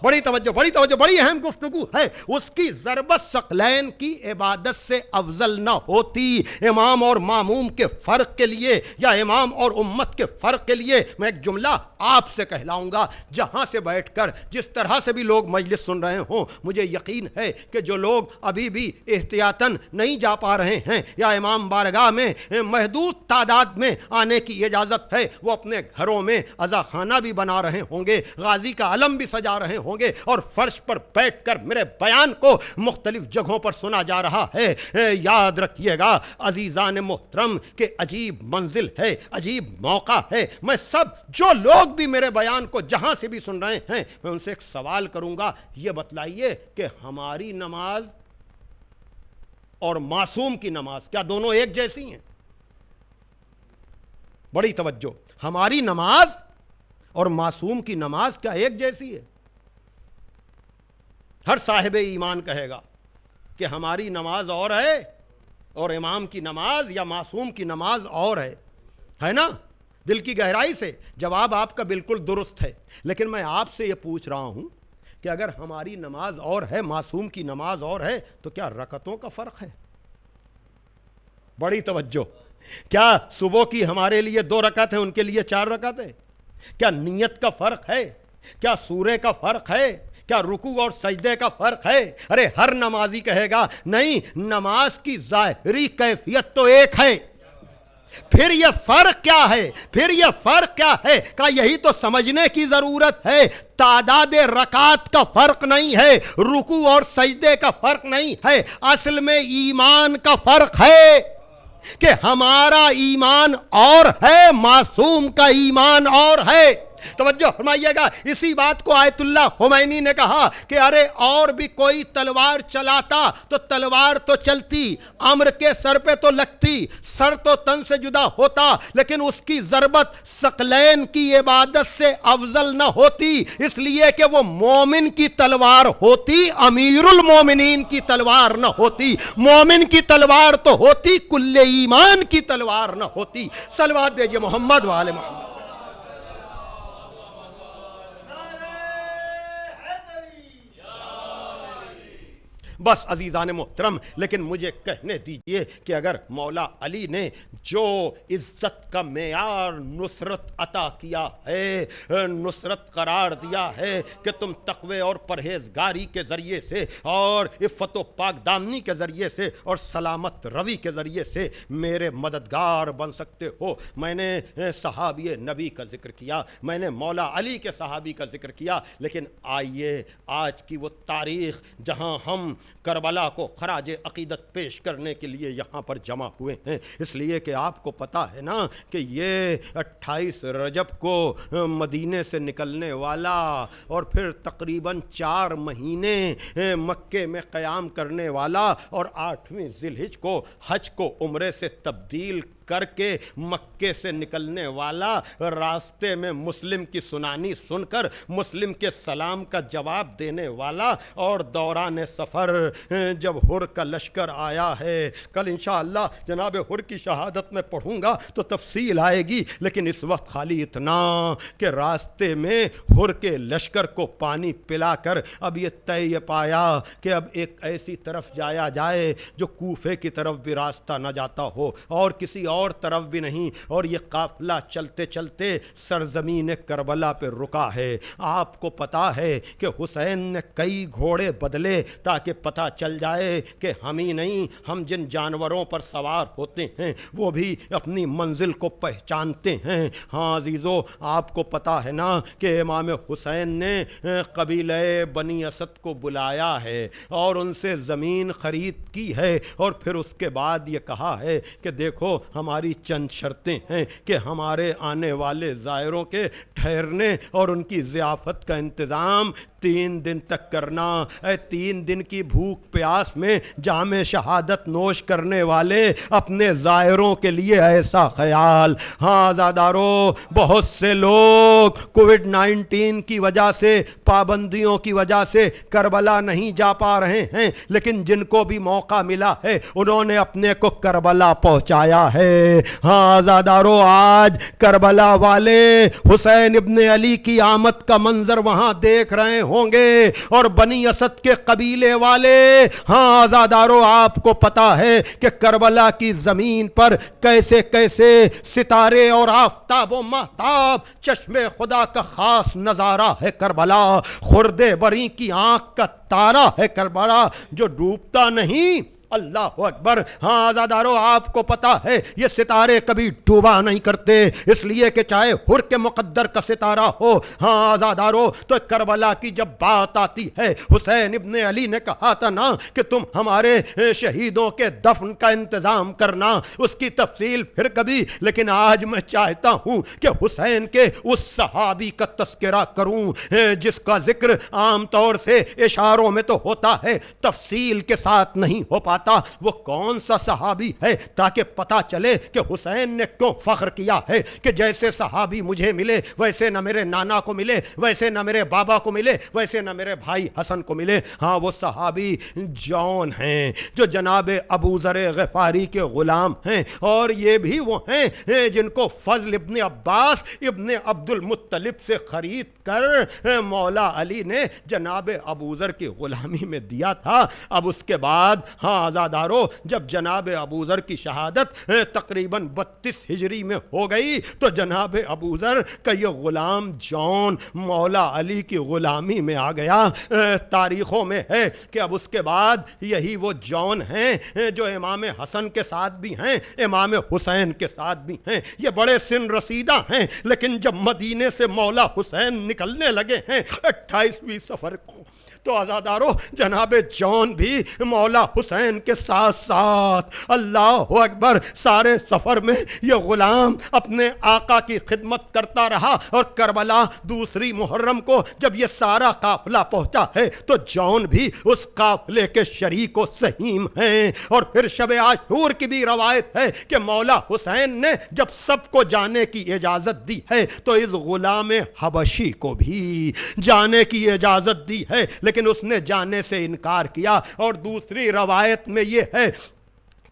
بڑی توجہ، بڑی توجہ، بڑی اہم گفتگو ہے. اس کی ضربت ثقلین کی عبادت سے افضل نہ ہوتی. امام اور ماموم کے فرق کے لیے، یا امام اور امت کے فرق کے لیے میں ایک جملہ آپ سے کہلاؤں گا. جہاں سے بیٹھ کر جس طرح سے بھی لوگ مجلس سن رہے ہوں، مجھے یقین ہے کہ جو لوگ ابھی بھی احتیاطاً نہیں جا پا رہے ہیں، یا امام بارگاہ میں محدود تعداد میں آنے کی اجازت ہے، وہ اپنے گھروں میں عزا خانہ بھی بنا رہے ہوں گے، غازی کا علم بھی سجا رہے ہوں گے، اور فرش پر بیٹھ کر میرے بیان کو مختلف جگہوں پر سنا جا رہا ہے. یاد رکھیے گا عزیزان محترم کہ عجیب منزل ہے، عجیب موقع ہے. میں سب جو لوگ بھی میرے بیان کو جہاں سے بھی سن رہے ہیں، میں ان سے ایک سوال کروں گا، یہ بتلائیے کہ ہماری نماز اور معصوم کی نماز کیا دونوں ایک جیسی ہیں؟ بڑی توجہ، ہماری نماز اور معصوم کی نماز کیا ایک جیسی ہے؟ ہر صاحب ایمان کہے گا کہ ہماری نماز اور ہے اور امام کی نماز یا معصوم کی نماز اور ہے نا؟ دل کی گہرائی سے جواب آپ کا بالکل درست ہے. لیکن میں آپ سے یہ پوچھ رہا ہوں کہ اگر ہماری نماز اور ہے، معصوم کی نماز اور ہے، تو کیا رکعتوں کا فرق ہے؟ بڑی توجہ، کیا صبح کی ہمارے لیے 2 رکعت ہیں، ان کے لیے 4 رکعت ہے؟ کیا نیت کا فرق ہے؟ کیا سورے کا فرق ہے؟ کیا رکوع اور سجدے کا فرق ہے؟ ارے ہر نمازی کہے گا نہیں، نماز کی ظاہری کیفیت تو ایک ہے. پھر یہ فرق کیا ہے؟ پھر یہ فرق کیا ہے؟ کہ یہی تو سمجھنے کی ضرورت ہے. تعداد رکعات کا فرق نہیں ہے، رکوع اور سجدے کا فرق نہیں ہے، اصل میں ایمان کا فرق ہے کہ ہمارا ایمان اور ہے، معصوم کا ایمان اور ہے. توجہ فرمائیے گا، اسی بات کو آیت اللہ خمینی نے کہا کہ ارے اور بھی کوئی تلوار چلاتا تو تلوار تو چلتی، عمر کے سر پہ تو لگتی، سر تو تن سے جدا ہوتا، لیکن اس کی ضربت ثقلین کی عبادت سے افضل نہ ہوتی، اس لیے کہ وہ مومن کی تلوار ہوتی، امیر المومنین کی تلوار نہ ہوتی. مومن کی تلوار تو ہوتی، کل ایمان کی تلوار نہ ہوتی. صلوات دیجئے محمد وآل محمد. بس عزیزان محترم، لیکن مجھے کہنے دیجئے کہ اگر مولا علی نے جو عزت کا معیار نصرت عطا کیا ہے، نصرت قرار دیا ہے کہ تم تقوی اور پرہیزگاری کے ذریعے سے اور عفت و پاک دامنی کے ذریعے سے اور سلامت روی کے ذریعے سے میرے مددگار بن سکتے ہو. میں نے صحابی نبی کا ذکر کیا، میں نے مولا علی کے صحابی کا ذکر کیا، لیکن آئیے آج کی وہ تاریخ جہاں ہم کربلا کو خراج عقیدت پیش کرنے کے لیے یہاں پر جمع ہوئے ہیں، اس لیے کہ آپ کو پتہ ہے نا کہ یہ 28 رجب کو مدینے سے نکلنے والا اور پھر تقریباً 4 مہینے مکے میں قیام کرنے والا اور 8ویں ذی الحجہ کو حج کو عمرے سے تبدیل کر کے مکے سے نکلنے والا، راستے میں مسلم کی سنانی سن کر مسلم کے سلام کا جواب دینے والا، اور دوران سفر جب حر کا لشکر آیا ہے، کل انشاءاللہ جناب حر کی شہادت میں پڑھوں گا تو تفصیل آئے گی، لیکن اس وقت خالی اتنا کہ راستے میں حر کے لشکر کو پانی پلا کر اب یہ طے پایا کہ اب ایک ایسی طرف جایا جائے جو کوفے کی طرف بھی راستہ نہ جاتا ہو اور کسی اور طرف بھی نہیں، اور یہ قافلہ چلتے چلتے سرزمین کربلا پہ رکا ہے. آپ کو پتا ہے کہ حسین نے کئی گھوڑے بدلے تاکہ پتہ چل جائے کہ ہم ہی نہیں، ہم جن جانوروں پر سوار ہوتے ہیں وہ بھی اپنی منزل کو پہچانتے ہیں. ہاں عزیزو، آپ کو پتا ہے نا کہ امام حسین نے قبیلہ بنی اسد کو بلایا ہے اور ان سے زمین خرید کی ہے، اور پھر اس کے بعد یہ کہا ہے کہ دیکھو ہماری چند شرطیں ہیں کہ ہمارے آنے والے زائروں کے ٹھہرنے اور ان کی ضیافت کا انتظام 3 دن تک کرنا. 3 دن کی بھوک پیاس میں جام شہادت نوش کرنے والے اپنے زائروں کے لیے ایسا خیال. ہاں آزادارو، بہت سے لوگ کووڈ-19 کی وجہ سے، پابندیوں کی وجہ سے کربلا نہیں جا پا رہے ہیں، لیکن جن کو بھی موقع ملا ہے انہوں نے اپنے کو کربلا پہنچایا ہے. ہاں آزادارو، آج کربلا والے حسین ابن علی کی آمد کا منظر وہاں دیکھ رہے ہوں گے، اور بنی اسد کے قبیلے والے. ہاں آزادارو، آپ کو پتا ہے کہ کربلا کی زمین پر کیسے کیسے ستارے اور آفتاب و مہتاب چشم خدا کا خاص نظارہ ہے کربلا. خرد بری کی آنکھ کا تارا ہے کربلا جو ڈوبتا نہیں. اللہ اکبر. ہاں آزادارو، آپ کو پتا ہے یہ ستارے کبھی ڈوبا نہیں کرتے، اس لیے کہ چاہے حر کے مقدر کا ستارہ ہو. ہاں آزادارو، تو کربلا کی جب بات آتی ہے، حسین ابن علی نے کہا تھا نا کہ تم ہمارے شہیدوں کے دفن کا انتظام کرنا، اس کی تفصیل پھر کبھی. لیکن آج میں چاہتا ہوں کہ حسین کے اس صحابی کا تذکرہ کروں جس کا ذکر عام طور سے اشاروں میں تو ہوتا ہے، تفصیل کے ساتھ نہیں ہو پاتا. وہ کون سا صحابی ہے تاکہ پتا چلے کہ حسین نے کیوں فخر کیا ہے کہ جیسے صحابی مجھے ملے ویسے نہ میرے نانا کو ملے، ویسے نہ میرے بابا کو ملے، ویسے نہ میرے بھائی حسن کو ملے. ہاں وہ صحابی جون ہیں جو جناب ابو ذر غفاری کے غلام ہیں، اور یہ بھی وہ ہیں جن کو فضل ابن عباس ابن عبد المطلب سے خرید کر مولا علی نے جناب ابو ذر کی غلامی میں دیا تھا. اب اس کے بعد ہاں آزادارو، جب جناب ابو ذر کی شہادت تقریباً 32 ہجری میں ہو گئی تو جناب ابو ذر کا یہ غلام جون مولا علی کی غلامی میں آ گیا. تاریخوں میں ہے کہ اب اس کے بعد یہی وہ جون ہیں جو امام حسن کے ساتھ بھی ہیں، امام حسین کے ساتھ بھی ہیں. یہ بڑے سن رسیدہ ہیں، لیکن جب مدینے سے مولا حسین نکلنے لگے ہیں 28ویں سفر کو، تو آزادارو جناب جون بھی مولا حسین کے ساتھ ساتھ، اللہ اکبر، سارے سفر میں یہ غلام اپنے آقا کی خدمت کرتا رہا. اور کربلا 2 محرم کو جب یہ سارا قافلہ پہنچا ہے تو جون بھی اس قافلے کے شریک و سہیم ہیں. اور پھر شب عاشور کی بھی روایت ہے کہ مولا حسین نے جب سب کو جانے کی اجازت دی ہے تو اس غلام حبشی کو بھی جانے کی اجازت دی ہے، لیکن اس نے جانے سے انکار کیا. اور دوسری روایت میں یہ ہے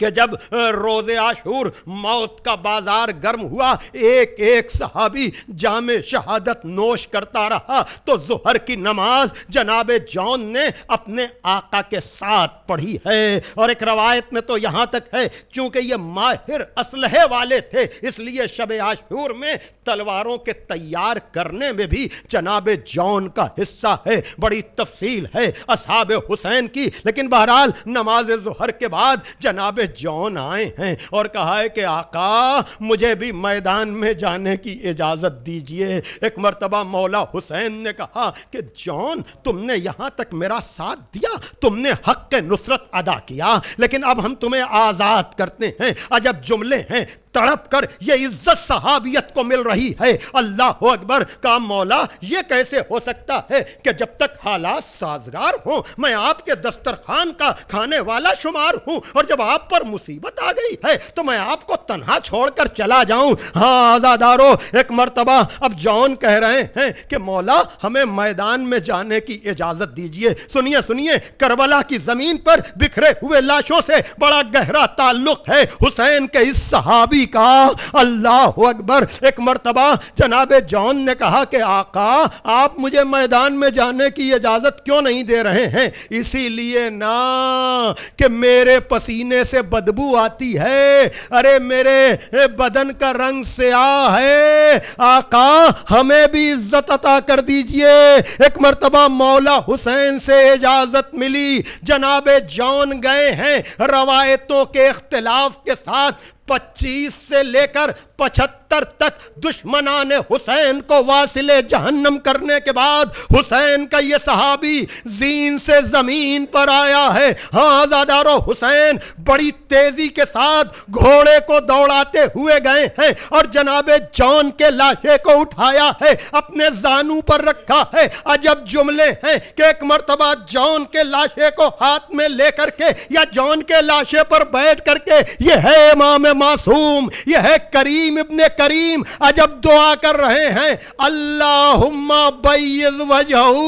کہ جب روز عاشور موت کا بازار گرم ہوا، ایک ایک صحابی جام شہادت نوش کرتا رہا، تو ظہر کی نماز جناب جون نے اپنے آقا کے ساتھ پڑھی ہے۔ اور ایک روایت میں تو یہاں تک ہے چونکہ یہ ماہر اسلحے والے تھے، اس لیے شب عاشور میں تلواروں کے تیار کرنے میں بھی جناب جون کا حصہ ہے۔ بڑی تفصیل ہے اصحاب حسین کی، لیکن بہرحال نماز ظہر کے بعد جناب جون آئے ہیں اور کہا ہے کہ آقا مجھے بھی میدان میں جانے کی اجازت دیجئے۔ ایک مرتبہ مولا حسین نے کہا کہ جون تم نے یہاں تک میرا ساتھ دیا، تم نے حق کے نصرت ادا کیا، لیکن اب ہم تمہیں آزاد کرتے ہیں۔ عجب جملے ہیں، تڑپ کر یہ عزت صحابیت کو مل رہی ہے۔ اللہ اکبر! کہا مولا یہ کیسے ہو سکتا ہے کہ جب تک حالات سازگار ہوں میں آپ کے دسترخوان کا کھانے والا شمار ہوں، اور جب آپ پر مصیبت آ گئی ہے تو میں آپ کو تنہا چھوڑ کر چلا جاؤں۔ ہاں آزادارو، ایک مرتبہ اب جون کہہ رہے ہیں کہ مولا ہمیں میدان میں جانے کی اجازت دیجئے۔ سنیے سنیے، کربلا کی زمین پر بکھرے ہوئے لاشوں سے بڑا گہرا تعلق ہے حسین کے اس صحابی کا۔ اللہ اکبر! ایک مرتبہ جناب جون نے کہا کہ آقا آپ مجھے میدان میں جانے کی اجازت کیوں نہیں دے رہے ہیں؟ اسی لیے نا کہ میرے پسینے سے بدبو آتی ہے، ارے میرے بدن کا رنگ سیاہ ہے، آقا ہمیں بھی عزت عطا کر دیجئے۔ ایک مرتبہ مولا حسین سے اجازت ملی، جناب جون گئے ہیں روایتوں کے اختلاف کے ساتھ 25 سے لے کر 75 تک دشمنان حسین کو واصل جہنم کرنے کے بعد حسین کا یہ صحابی زین سے زمین پر آیا ہے۔ ہاں آزادارو، حسین بڑی تیزی کے ساتھ گھوڑے کو دوڑاتے ہوئے گئے ہیں اور جناب جون کے لاشے کو اٹھایا ہے، اپنے زانو پر رکھا ہے۔ عجب جملے ہیں کہ ایک مرتبہ جون کے لاشے کو ہاتھ میں لے کر کے یا جون کے لاشے پر بیٹھ کر کے، یہ ہے امام معصوم، یہ ہے کریم ابن کریم، عجب دعا کر رہے ہیں، اللہم بیض وجہہ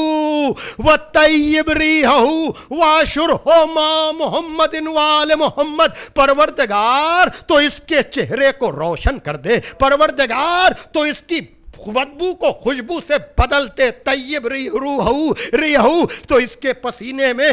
وطیب ریحہ واشرہ ما محمد وآل محمد۔ پروردگار تو اس کے چہرے کو روشن کر دے، پروردگار تو اس کی بدبو کو خوشبو سے بدلتے، طیب ریحہ تو اس کے پسینے میں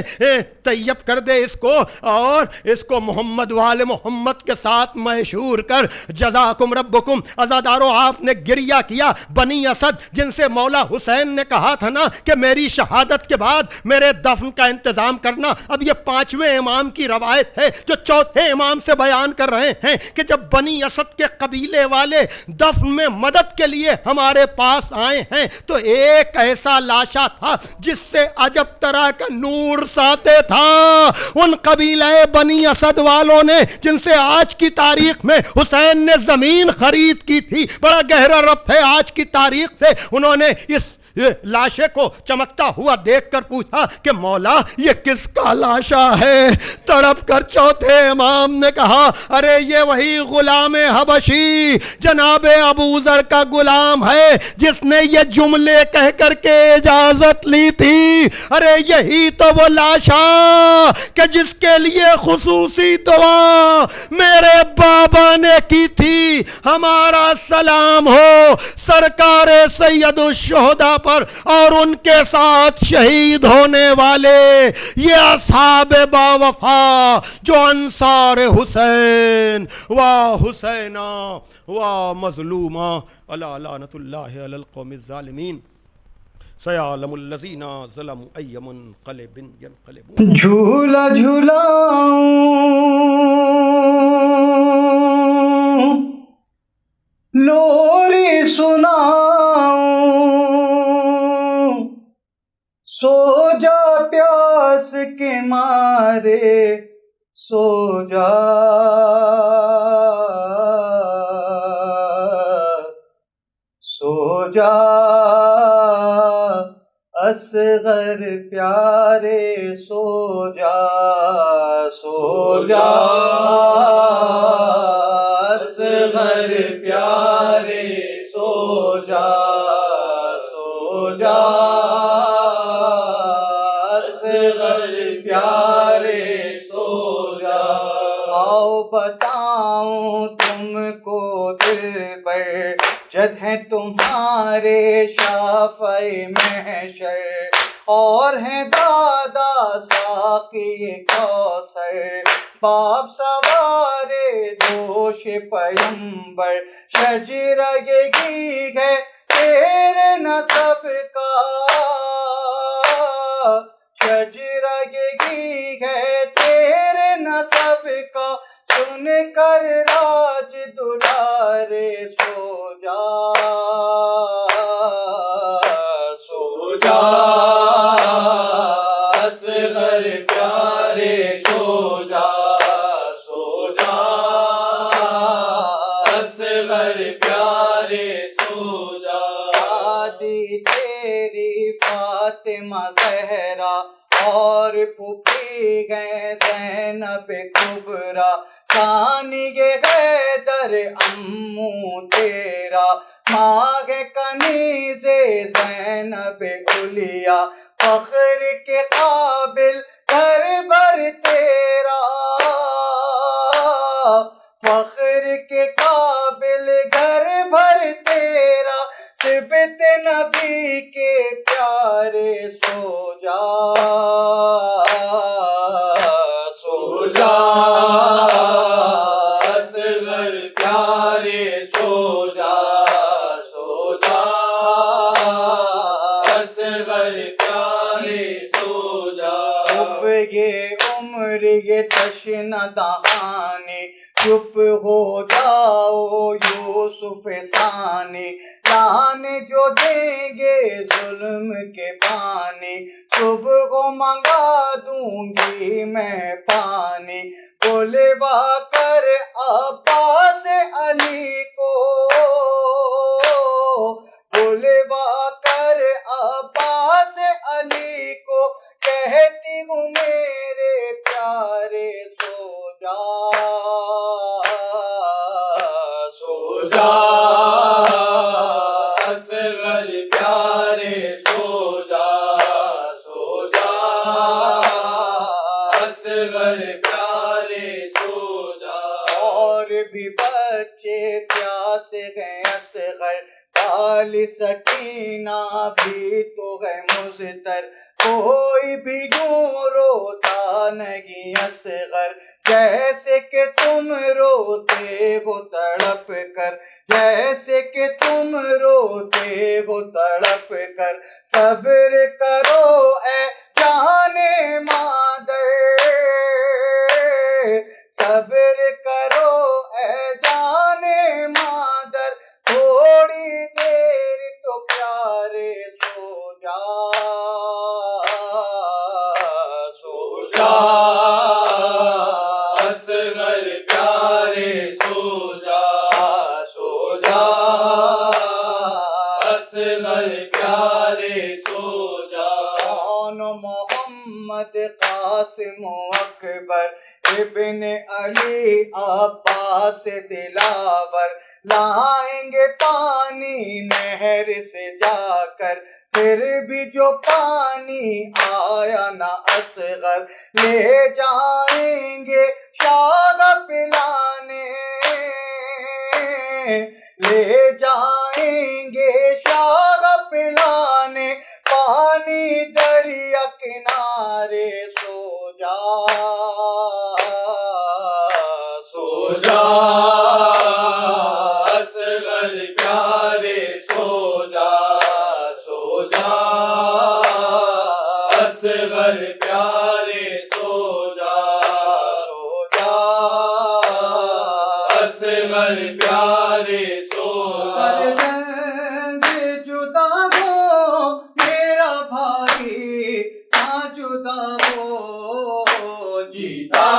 طیب کر دے اس کو، اور اس کو محمد وآل محمد کے ساتھ محشور کر۔ جزاکم ربکم۔ عزادارو، آپ نے گریہ کیا۔ بنی اسد جن سے مولا حسین نے کہا تھا نا کہ میری شہادت کے بعد میرے دفن کا انتظام کرنا، اب یہ 5ویں امام کی روایت ہے جو 4تھے امام سے بیان کر رہے ہیں کہ جب بنی اسد کے قبیلے والے دفن میں مدد کے لیے ہمارے پاس آئے ہیں تو ایک ایسا لاشا تھا جس سے عجب طرح کا نور ساتے تھا۔ ان قبیلہ بنی اسد والوں نے جن سے آج کی تاریخ میں حسین نے زمین خرید کی تھی، بڑا گہرا ربط ہے آج کی تاریخ سے، انہوں نے اس لاشے کو چمکتا ہوا دیکھ کر پوچھا کہ مولا یہ کس کا لاشا ہے؟ تڑپ کر 4تھے امام نے کہا ارے یہ وہی غلام حبشی جناب ابو ذر کا غلام ہے جس نے یہ جملے کہہ کر کے اجازت لی تھی۔ ارے یہی تو وہ لاشا کہ جس کے لیے خصوصی دعا میرے بابا نے کی تھی۔ ہمارا سلام ہو سرکار سید الشہداء پر اور ان کے ساتھ شہید ہونے والے یہ اصحاب باوفا جو انصار حسین و حسینہ و مظلومہ علی لعنت اللہ علی القوم الظالمین سیعلم الذین ظلموا ای منقلب ینقلبون۔
جھولا جھولاؤں لوری سناؤں سو جا پیاس کے مارے سو جا سو جا اصغر پیارے سو جا سو جا اصغر پیارے سو جا سو جا اصغر پیارے سو جا۔ آؤ بتاؤں تم کو دلبر، جد ہیں تمہارے شافع محشر، اور ہیں دادا ساقی کوثر، باپ سوارے جوش پیمبر، شجرگی ہے تیرے نسب کا، شجرگی ہے تیرے نسب کا، سن کر راج دلارے سو جا، سو جا اصغر پیارے سو جا، سو جا اصغر پیارے سو جا، دادی تیری فاطمہ زہرا اور پھوپھی گئے زینب کبرا، ثانی حیدر امو تیرا، ماں کنیز زینب علیا، فخر کے قابل گھر بھر تیرا، فخر کے قابل گھر بھر تیرا، صبت نبی کے پیارے سو جا، سو جا اصغر پیارے سو جا، سو جا اصغر پیارے سو جا، یہ عمر یہ تشنہ دہانی، چپ ہو جاؤ یوسف ثانی، لان جو دیں گے ظلم کے بانی، صبح کو منگا دوں گی میں پانی، بلوا کر عباس علی کو، بلوا کر عباس علی کو، کہتی ہوں میرے پیارے سو جا، سو جا اصغر پیارے سو جا، سو جا اصغر پیارے سو جا، اور بھی بچے پیاس گئے اصغر، ڈالی سکینہ بھی تو گئے مضطر، کوئی بھی یوں روتا نہیں اصغر، جیسے کہ تم روتے ہو تڑپ کر، جیسے کہ تم روتے ہو تڑپ کر، صبر کرو اے جان مادر، صبر کرو اے جان مادر، تھوڑی دیر تو پیارے سو جا، سو جا اصغر پیارے سو جا، سو جا اصغر پیارے سو جا، کون محمد قاسم اکبر ابن علی عباس دلاور، لائیں گے پانی نہر سے جا کر، پھر بھی جو پانی آیا نہ اصغر، لے جائیں گے شاہ پلانے، لے جائیں گے شاہ پلانے، پانی دریا کنارے سو جا، سو جا اصغر پیارے سو جا، سو جا اصغر پیارے سو جا، سو جا اصغر پیارے سو جا، فرزند جدا ہو میرا بھائی نہ جدا ہو، جیتا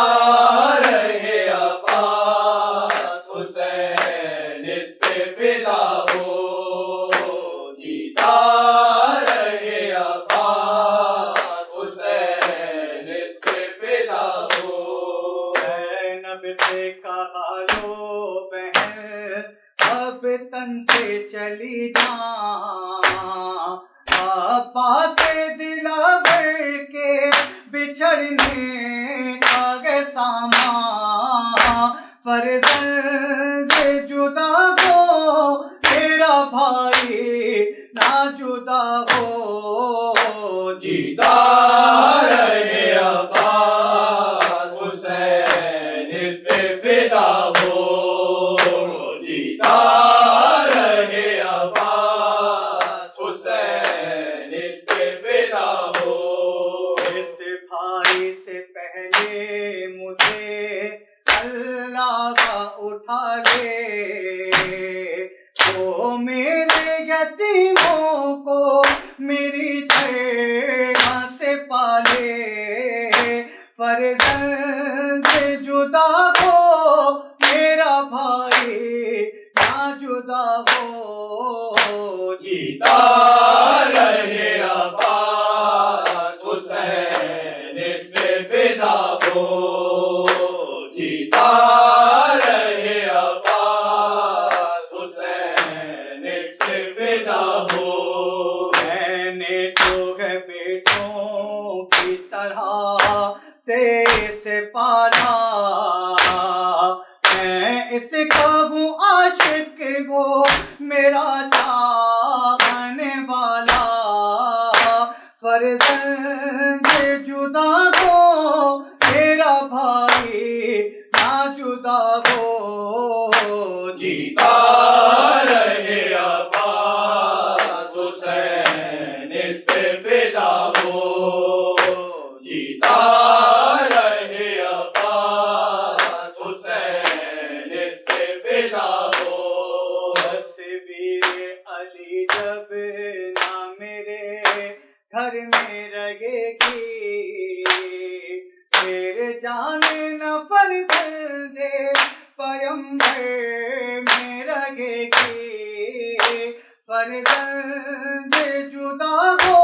رہے عباس حسین اس پہ فدا ہو، جیتا رہے عباس حسین اس پہ فدا ہو، زینب سے کہا لو بہن اب تن سے چلی جاں، عباس دلاور کے بچھڑنے کا گے سامان، فرزند جدا ہو میرا بھائی نہ جدا ہو جیتا رہے عباس حسین اس پہ فدا ہو جیتا رہے عباس حسین اس پہ فدا ہو اس بھائی سے پہلے مجھے اللہ کا اٹھا لے وہ میرے یتیموں کو میری جگہ سے پالے فرزند جدا ہو میرا بھائی نہ جدا ہو جیتا رہے عباس حسین اس پہ فدا ہو جیتا رہے عباس حسین اس پہ فدا ہو میں نے جو ہے بیٹوں کی طرح سے اسے پالا میں اس کا ہوں عاشق وہ میرا چاہنے والا فرزند جدا ہو میرا بھائی نہ جدا ہو جیتا رہے عباس حسین اس پہ فدا ہو جیتا رہے عباس حسین اس پہ فدا ہو تصویر علی جب نہ میرے گھر میں رہے گی میرے جانے نہ فرزند پیمبر میں رہے گی فرزند جدا ہو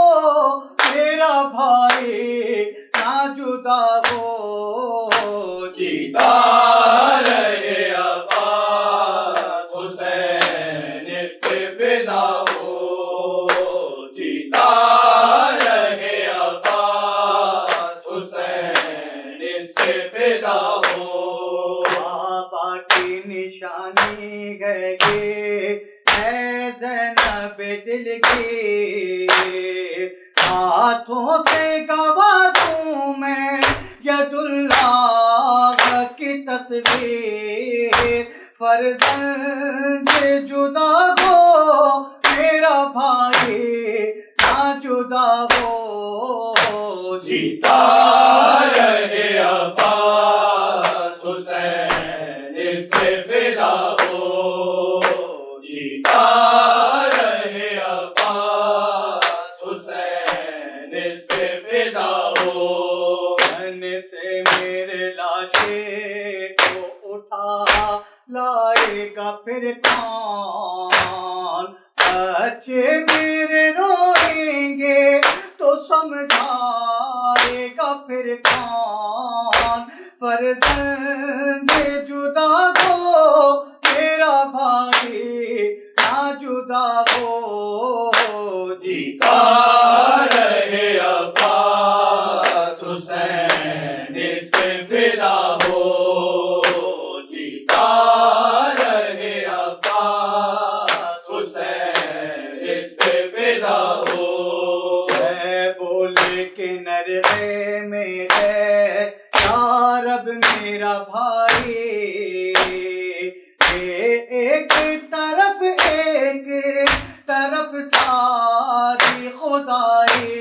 میرا بھائی نہ جدا ہو جیتا رہے عباس حسین اس پہ فدا ہو جیتا رہے عباس حسین اس پہ فدا ہو بابا کی نشانی ہے یہ ہے زینب دل کی ہاتھوں سے گوا دوں میں ید اللہ کی تصویر فرزند جدا ہو میرا بھائی نہ جدا ہو جیتا رہے عباس حسین اس پہ فدا ہو جیتا رہے عباس حسین اس پہ فدا ہو من سے میرے لاشے کو اٹھا لائے گا پھر کون بچے میرے روئیں گے تو سمجھائے گا پھر کون فرزند جدا ہو میرا بھائی نہ جدا ہو جیتا رہے عباس حسین اس پہ فدا ہو جیتا رہے عباس حسین اس پہ فدا ہو بولے کہ نرغے میں ہے یا رب میرا بھائی ایک طرف ساری خدائی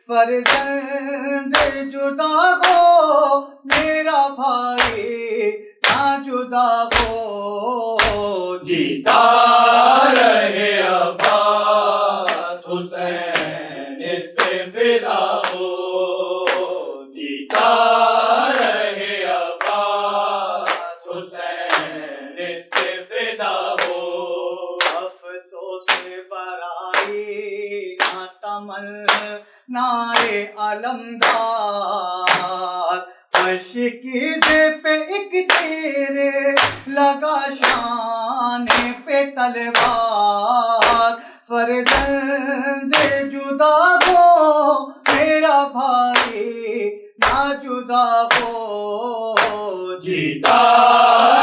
فرزند جدا ہو میرا بھائی نہ جدا ہو جیتا رہے عباس حسین اس پہ فدا ہو جیتا رہے عباس حسین اس پہ فدا ہو افسوس برائی نہ تمنا علمدار عشقیزے پہ ایک تیرے لگا شان پہ تلوار فرزند جدا ہو میرا بھائی نہ جدا ہو
جیتا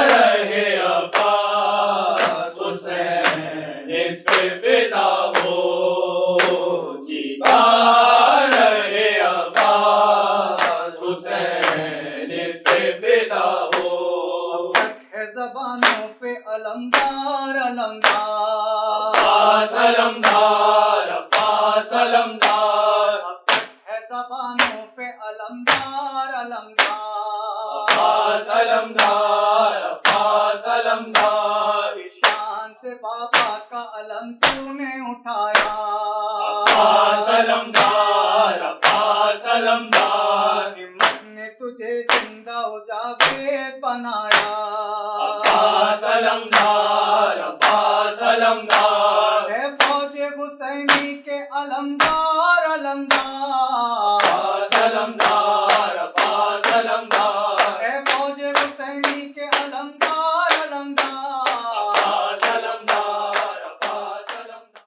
رہے عباس حسین اس پہ فدا ہو جیتا رہے عباس حسین اس پہ فدا ہو
ہے زبانوں پہ علمدار علمدار
عباس علمدار عباس علمدار
ہے زبانوں پہ علمدار علمدار
عباس علمدار عباس علمدار
شان سے بابا کا علم تو نے اٹھایا
عباس علمدار عباس علمدار
ہمت نے تجھے زندہ و جاوید بنایا
عباس علمدار عباس علمدار
ہے فوج حسینی کے علمدار علمدار
عباس علمدار عباس علمدار
ہے فوج حسینی کے علمدار علمدار